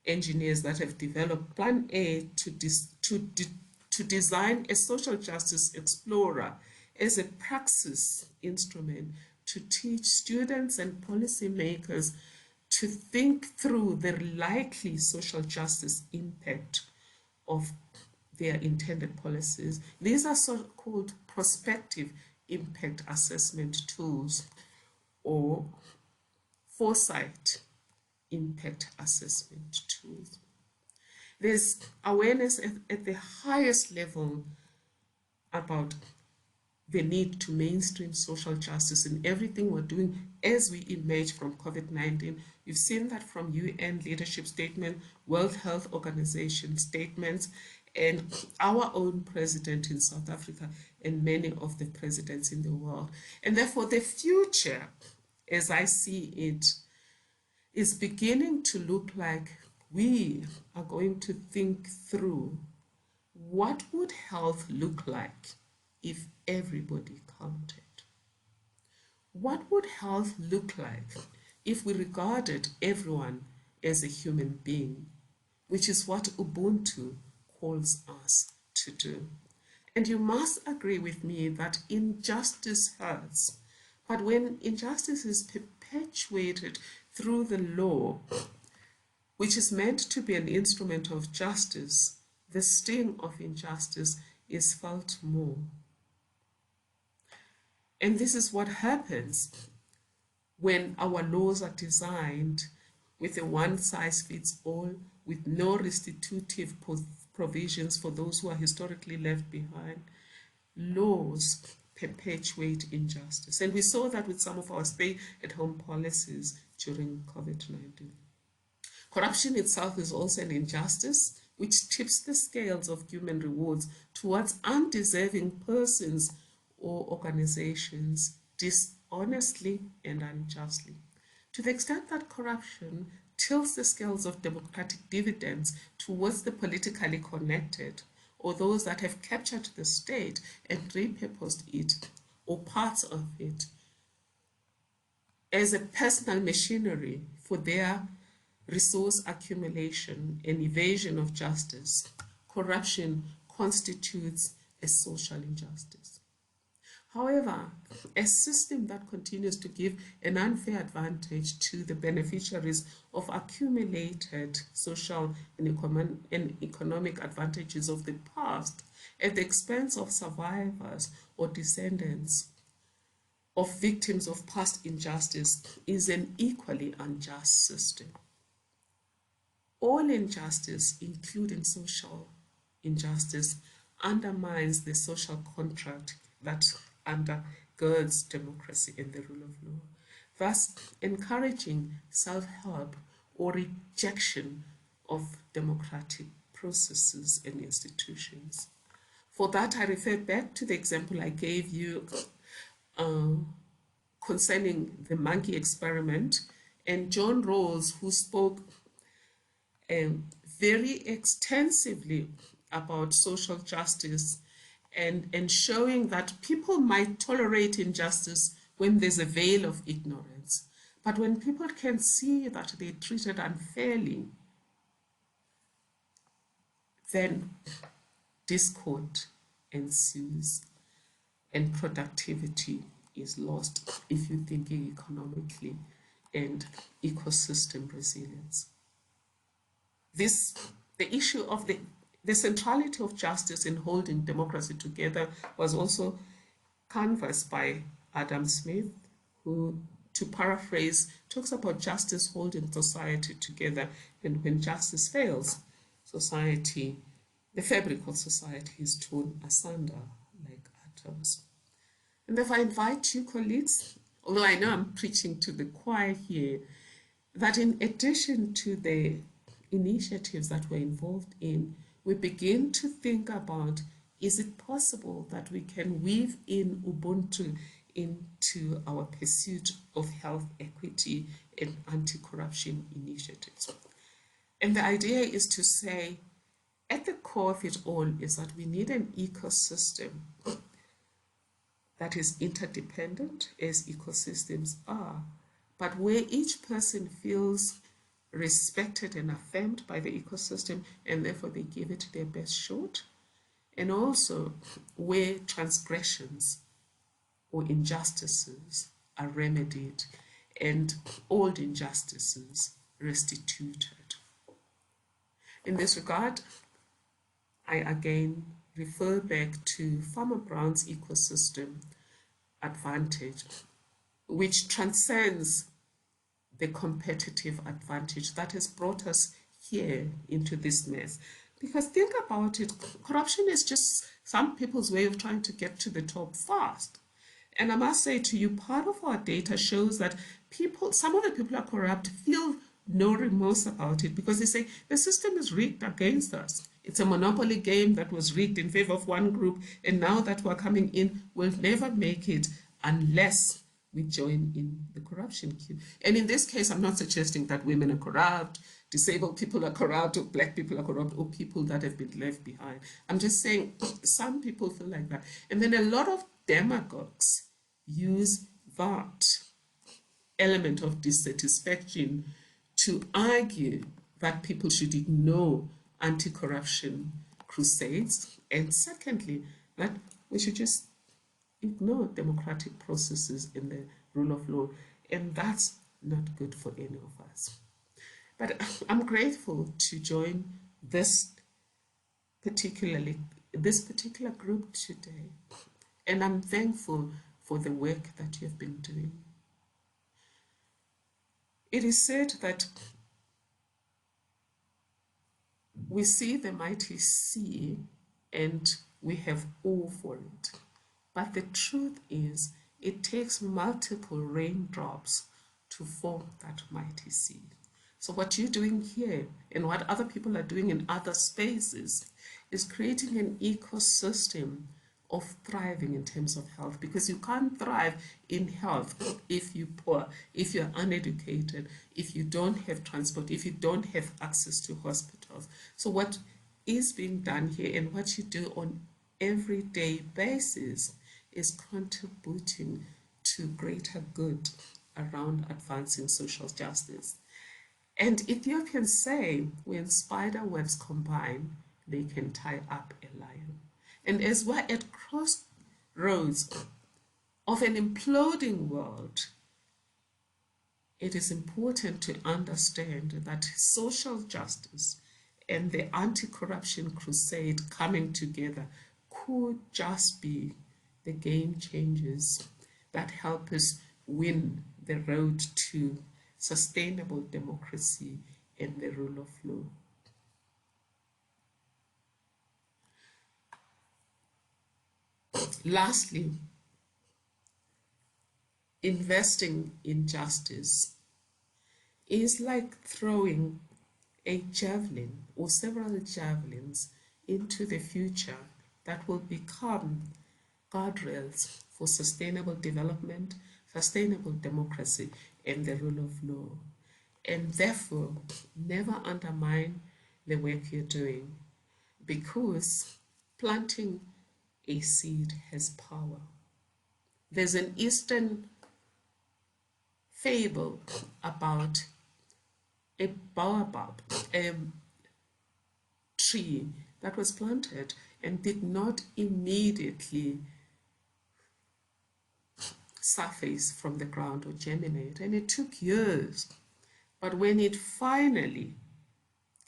engineers that have developed Plan A to design a social justice explorer as a praxis instrument to teach students and policymakers to think through the likely social justice impact of their intended policies. These are so-called prospective impact assessment tools or foresight impact assessment tools. There's awareness at the highest level about the need to mainstream social justice in everything we're doing as we emerge from COVID-19. We've seen that from UN leadership statement, World Health Organization statements, and our own president in South Africa and many of the presidents in the world. And therefore the future, as I see it, is beginning to look like we are going to think through what would health look like if everybody counted? What would health look like if we regarded everyone as a human being, which is what Ubuntu calls us to do? And you must agree with me that injustice hurts, but when injustice is perpetuated through the law, which is meant to be an instrument of justice, the sting of injustice is felt more. And this is what happens when our laws are designed with a one-size-fits-all, with no restitutive provisions for those who are historically left behind. Laws perpetuate injustice. And we saw that with some of our stay-at-home policies during COVID-19. Corruption itself is also an injustice, which tips the scales of human rewards towards undeserving persons or organizations dishonestly and unjustly. To the extent that corruption tilts the scales of democratic dividends towards the politically connected or those that have captured the state and repurposed it or parts of it as a personal machinery for their resource accumulation and evasion of justice, corruption constitutes a social injustice. However, a system that continues to give an unfair advantage to the beneficiaries of accumulated social and economic advantages of the past at the expense of survivors or descendants of victims of past injustice is an equally unjust system. All injustice, including social injustice, undermines the social contract that undergirds democracy and the rule of law, thus encouraging self-help or rejection of democratic processes and institutions. For that, I refer back to the example I gave you concerning the monkey experiment, and John Rawls, who spoke very extensively about social justice and showing that people might tolerate injustice when there's a veil of ignorance. But when people can see that they're treated unfairly, then discord ensues and productivity is lost if you're thinking economically and ecosystem resilience. The issue of the centrality of justice in holding democracy together was also canvassed by Adam Smith, who, to paraphrase, talks about justice holding society together, and when justice fails, society, the fabric of society is torn asunder like atoms. And if I invite you, colleagues, although I know I'm preaching to the choir here, that in addition to the initiatives that we're involved in, we begin to think about, is it possible that we can weave in Ubuntu into our pursuit of health equity and anti-corruption initiatives? And the idea is to say, at the core of it all is that we need an ecosystem that is interdependent, as ecosystems are, but where each person feels respected and affirmed by the ecosystem, and therefore they give it their best shot, and also where transgressions or injustices are remedied and old injustices restituted. In this regard, I again refer back to Farmer Brown's ecosystem advantage, which transcends the competitive advantage that has brought us here into this mess. Because think about it, corruption is just some people's way of trying to get to the top fast. And I must say to you, part of our data shows that people, some of the people who are corrupt feel no remorse about it because they say the system is rigged against us. It's a monopoly game that was rigged in favor of one group, and now that we're coming in, we'll never make it unless we join in the corruption queue. And in this case, I'm not suggesting that women are corrupt, disabled people are corrupt, or black people are corrupt, or people that have been left behind. I'm just saying some people feel like that. And then a lot of demagogues use that element of dissatisfaction to argue that people should ignore anti-corruption crusades, and secondly, that we should just ignore democratic processes in the rule of law, and that's not good for any of us. But I'm grateful to join this particular group today, and I'm thankful for the work that you've been doing. It is said that we see the mighty sea and we have awe for it. But the truth is, it takes multiple raindrops to form that mighty sea. So what you're doing here and what other people are doing in other spaces is creating an ecosystem of thriving in terms of health, because you can't thrive in health if you're poor, if you're uneducated, if you don't have transport, if you don't have access to hospitals. So what is being done here and what you do on everyday basis is contributing to greater good around advancing social justice. And Ethiopians say, when spider webs combine, they can tie up a lion. And as we're at crossroads of an imploding world, it is important to understand that social justice and the anti-corruption crusade coming together could just be the game changers that help us win the road to sustainable democracy and the rule of law. Lastly, investing in justice is like throwing a javelin or several javelins into the future that will become guardrails for sustainable development, sustainable democracy, and the rule of law. And therefore, never undermine the work you're doing, because planting a seed has power. There's an Eastern fable about a baobab, a tree that was planted and did not immediately surface from the ground or germinate, and it took years. But when it finally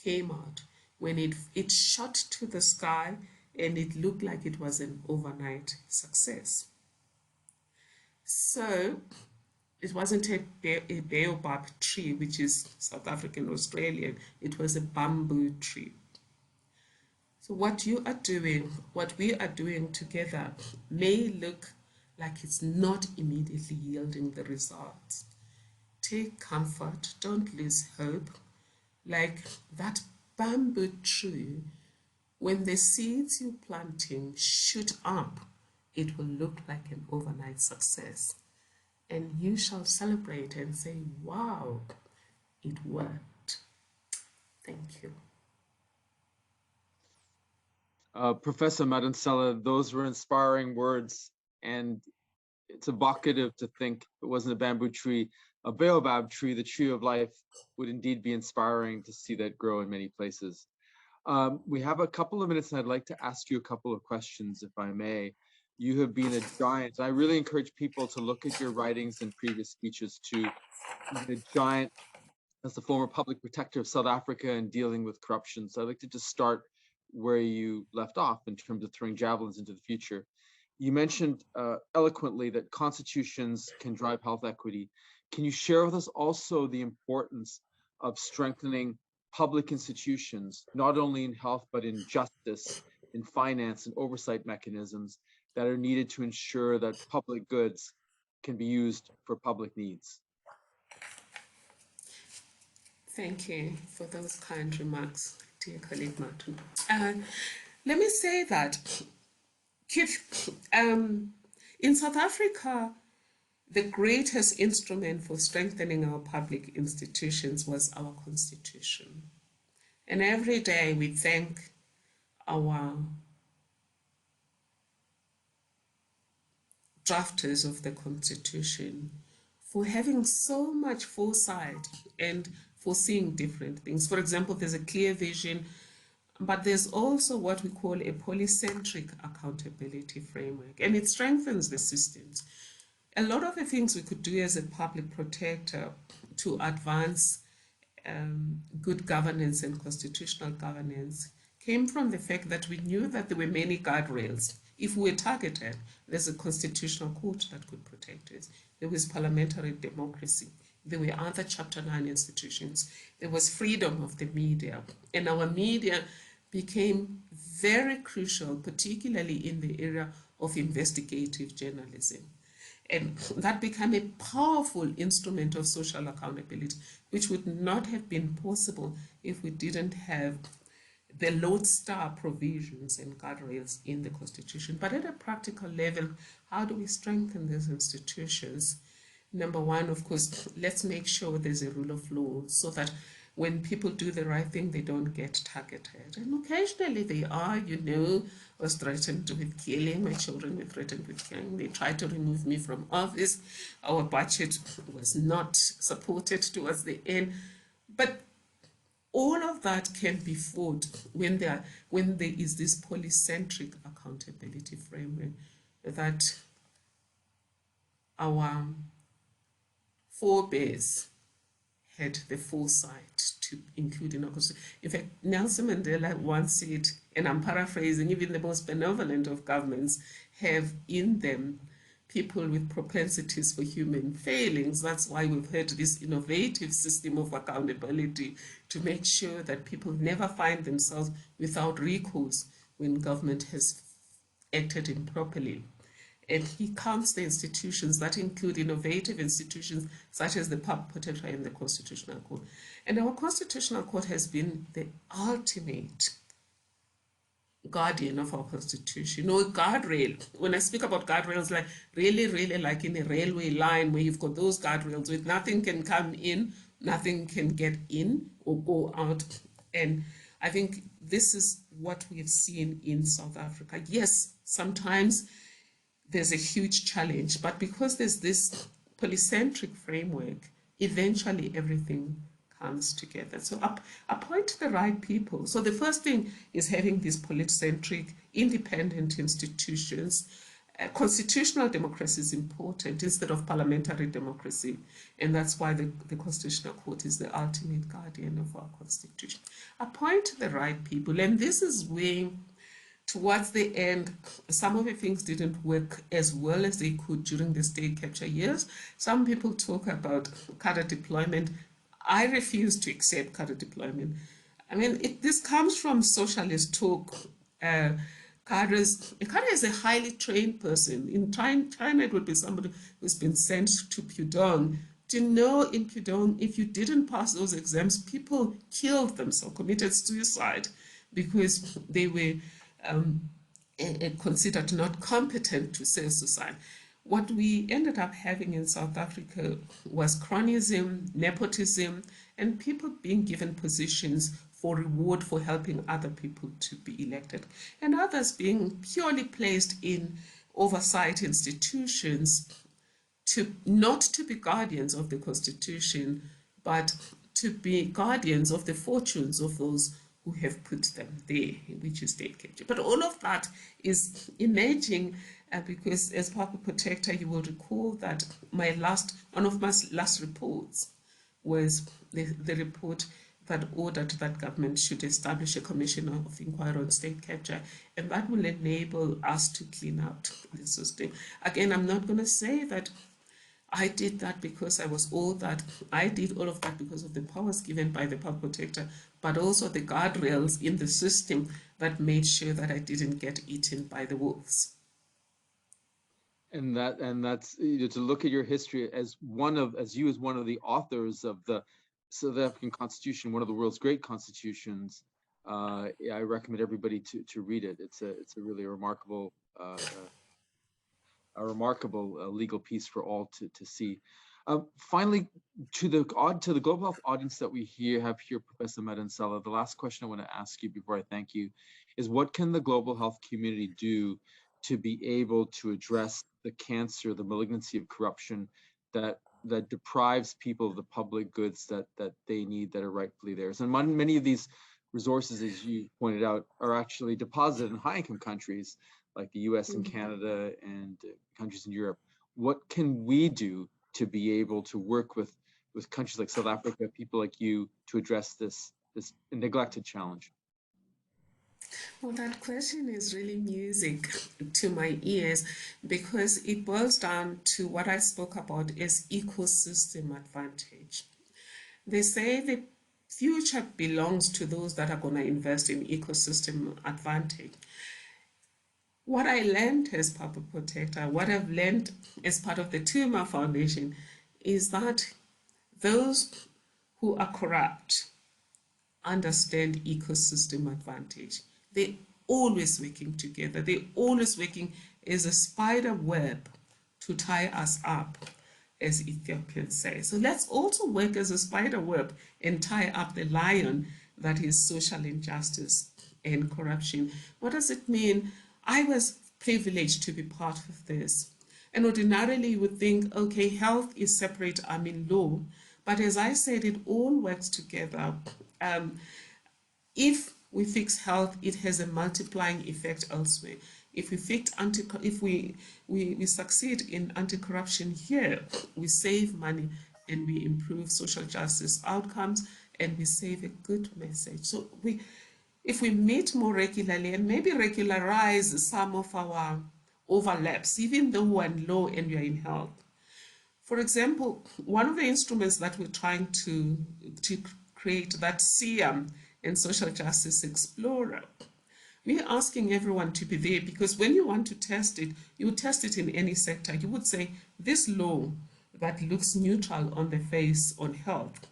came out, when it shot to the sky, and it looked like it was an overnight success. So it wasn't a baobab tree, which is South African, Australian. It was a bamboo tree. So what you are doing, what we are doing together may look like it's not immediately yielding the results. Take comfort, don't lose hope. like that bamboo tree, when the seeds you're planting shoot up, it will look like an overnight success. And you shall celebrate and say, wow, it worked. Thank you. Professor Madonsela, those were inspiring words, and it's evocative to think if it wasn't a bamboo tree, a baobab tree, the tree of life, would indeed be inspiring to see that grow in many places. We have a couple of minutes and I'd like to ask you a couple of questions, if I may. You have been a giant. I really encourage people to look at your writings and previous speeches too. You've been a giant as the former public protector of South Africa and dealing with corruption. So I'd like to just start where you left off in terms of throwing javelins into the future. You mentioned eloquently that constitutions can drive health equity. Can you share with us also the importance of strengthening public institutions, not only in health, but in justice, in finance and oversight mechanisms that are needed to ensure that public goods can be used for public needs? Thank you for those kind remarks, dear colleague Martin. Let me say that in South Africa, the greatest instrument for strengthening our public institutions was our constitution. And every day we thank our drafters of the constitution for having so much foresight and foreseeing different things. For example, there's a clear vision, but there's also what we call a polycentric accountability framework, and it strengthens the systems. A lot of the things we could do as a public protector to advance good governance and constitutional governance came from the fact that we knew that there were many guardrails. If we were targeted, there's a constitutional court that could protect us. There was parliamentary democracy. There were other Chapter 9 institutions. There was freedom of the media. And our media became very crucial, particularly in the area of investigative journalism. And that became a powerful instrument of social accountability, which would not have been possible if we didn't have the lodestar provisions and guardrails in the Constitution. But at a practical level, how do we strengthen these institutions? Number one, of course, let's make sure there's a rule of law so that when people do the right thing, they don't get targeted. And occasionally they are, I was threatened with killing, my children were threatened with killing. They tried to remove me from office. Our budget was not supported towards the end. But all of that can be fought when there is this polycentric accountability framework that our forebears had the foresight to include in our constitution. In fact, Nelson Mandela once said, and I'm paraphrasing, even the most benevolent of governments have in them people with propensities for human failings. That's why we've had this innovative system of accountability to make sure that people never find themselves without recourse when government has acted improperly. And he counts the institutions that include innovative institutions such as the Public Protector and the Constitutional Court. And our Constitutional Court has been the ultimate guardian of our Constitution, a guardrail. When I speak about guardrails, like really like in a railway line where you've got those guardrails where nothing can come in, nothing can get in or go out. And I think this is what we've seen in South Africa. Yes, sometimes there's a huge challenge, but because there's this polycentric framework, eventually everything comes together. So appoint the right people. So the first thing is having these polycentric, independent institutions. Constitutional democracy is important instead of parliamentary democracy. And that's why the Constitutional Court is the ultimate guardian of our Constitution. Appoint the right people. And this is where, towards the end, some of the things didn't work as well as they could during the state capture years. Some people talk about cadre deployment. I refuse to accept cadre deployment. I mean, this comes from socialist talk. A cadre is a highly trained person. In China, it would be somebody who's been sent to Pudong to know in Kidong, if you didn't pass those exams, people killed themselves, committed suicide because they were considered not competent to self-sustain. What we ended up having in South Africa was cronyism, nepotism, and people being given positions for reward for helping other people to be elected, and others being purely placed in oversight institutions not to be guardians of the Constitution, but to be guardians of the fortunes of those who have put them there, which is state capture. But all of that is emerging because as public protector, you will recall that one of my last reports was the report that ordered that government should establish a commission of inquiry on state capture, and that will enable us to clean out the system. Again, I'm not going to say that I did that because I was all that. I did all of that because of the powers given by the public protector, but also the guardrails in the system that made sure that I didn't get eaten by the wolves. And that's to look at your history as one of the authors of the South African Constitution, one of the world's great constitutions. I recommend everybody to read it. It's a really remarkable legal piece for all to see. Finally, to the global health audience that we have here, Professor Madonsela, the last question I want to ask you before I thank you is, what can the global health community do to be able to address the cancer, the malignancy of corruption that deprives people of the public goods that they need, that are rightfully theirs? And many of these resources, as you pointed out, are actually deposited in high-income countries like the US and Canada and countries in Europe. What can we do to be able to work with countries like South Africa, people like you, to address this neglected challenge? Well, that question is really music to my ears, because it boils down to what I spoke about as ecosystem advantage. They say the future belongs to those that are going to invest in ecosystem advantage. What I learned as public protector, what I've learned as part of the Tumor Foundation, is that those who are corrupt understand ecosystem advantage. They're always working together. They're always working as a spider web to tie us up, as Ethiopians say. So let's also work as a spider web and tie up the lion that is social injustice and corruption. What does it mean? I was privileged to be part of this. And ordinarily you would think, okay, health is separate, I'm in law. But as I said, it all works together. If we fix health, it has a multiplying effect elsewhere. If we succeed in anti-corruption here, we save money and we improve social justice outcomes, and we save a good message. So if we meet more regularly and maybe regularize some of our overlaps, even though we're in law and we're in health. For example, one of the instruments that we're trying to create, that SIAM and Social Justice Explorer, we're asking everyone to be there, because when you want to test it, you test it in any sector. You would say, this law that looks neutral on the face on health,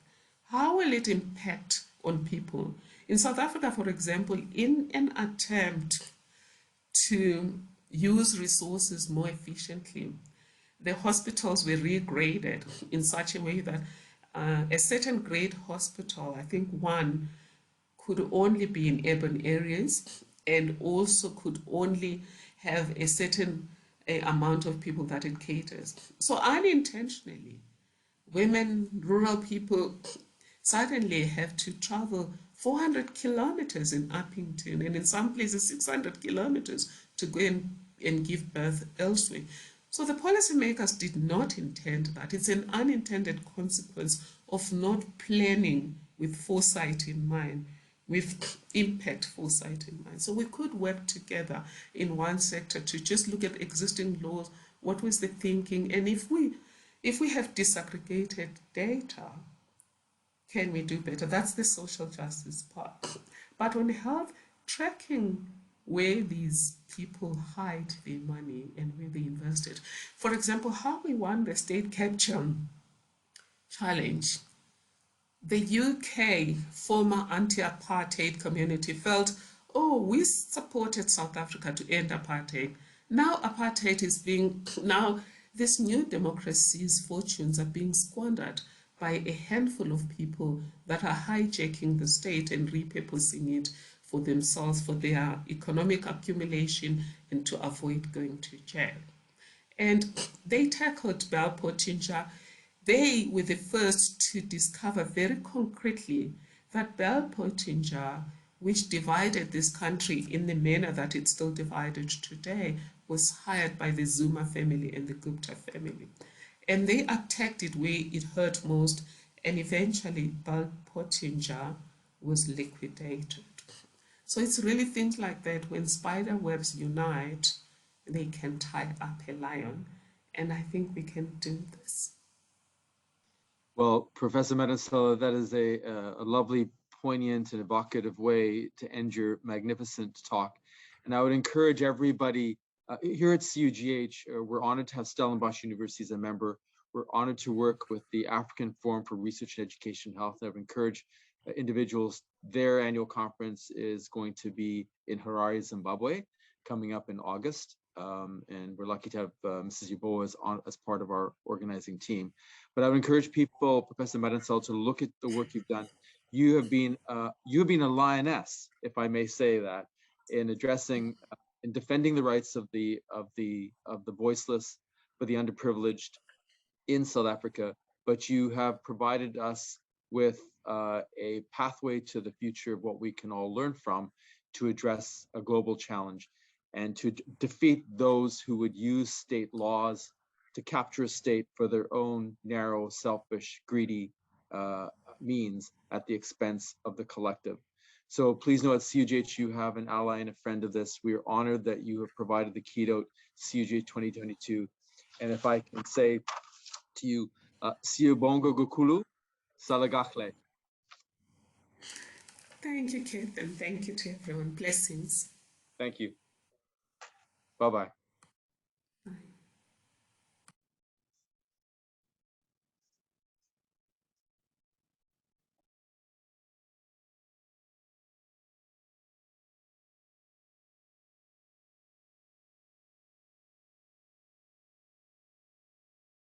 how will it impact on people? In South Africa, for example, in an attempt to use resources more efficiently, the hospitals were regraded in such a way that a certain grade hospital, I think one, could only be in urban areas and also could only have a certain amount of people that it caters. So unintentionally, women, rural people suddenly have to travel 400 kilometers in Uppington, and in some places 600 kilometers to go and give birth elsewhere. So the policymakers did not intend that. It's an unintended consequence of not planning with foresight in mind, with impact foresight in mind. So we could work together in one sector to just look at existing laws, what was the thinking, and if we have disaggregated data, can we do better? That's the social justice part. But on health, tracking where these people hide their money and where they invest it. For example, how we won the state capture challenge. The UK, former anti-apartheid community, felt, oh, we supported South Africa to end apartheid. Now apartheid is now this new democracy's fortunes are being squandered by a handful of people that are hijacking the state and repurposing it for themselves, for their economic accumulation, and to avoid going to jail. And they tackled Bell Pottinger. They were the first to discover very concretely that Bell Pottinger, which divided this country in the manner that it's still divided today, was hired by the Zuma family and the Gupta family. And they attacked it where it hurt most, and eventually Bell Pottinger was liquidated. So it's really things like that. When spider webs unite, they can tie up a lion. And I think we can do this. Well, Professor Madonsela, that is a lovely, poignant, and evocative way to end your magnificent talk. And I would encourage everybody here at CUGH, we're honored to have Stellenbosch University as a member. We're honored to work with the African Forum for Research and Education and Health. I would encourage individuals, their annual conference is going to be in Harare, Zimbabwe, coming up in August. And we're lucky to have Mrs. Yeboah as part of our organizing team. But I would encourage people, Professor Madonsela, to look at the work you've done. You have been a lioness, if I may say that, in addressing in defending the rights of the voiceless, for the underprivileged in South Africa. But you have provided us with a pathway to the future of what we can all learn from to address a global challenge and to defeat those who would use state laws to capture a state for their own narrow, selfish, greedy means at the expense of the collective. So please know at CUGH you have an ally and a friend of this. We are honored that you have provided the Keynote CUGH 2022. And if I can say to you, Siyabonga Gukulu, Salagakle. Thank you, Keith, and thank you to everyone. Blessings. Thank you. Bye-bye.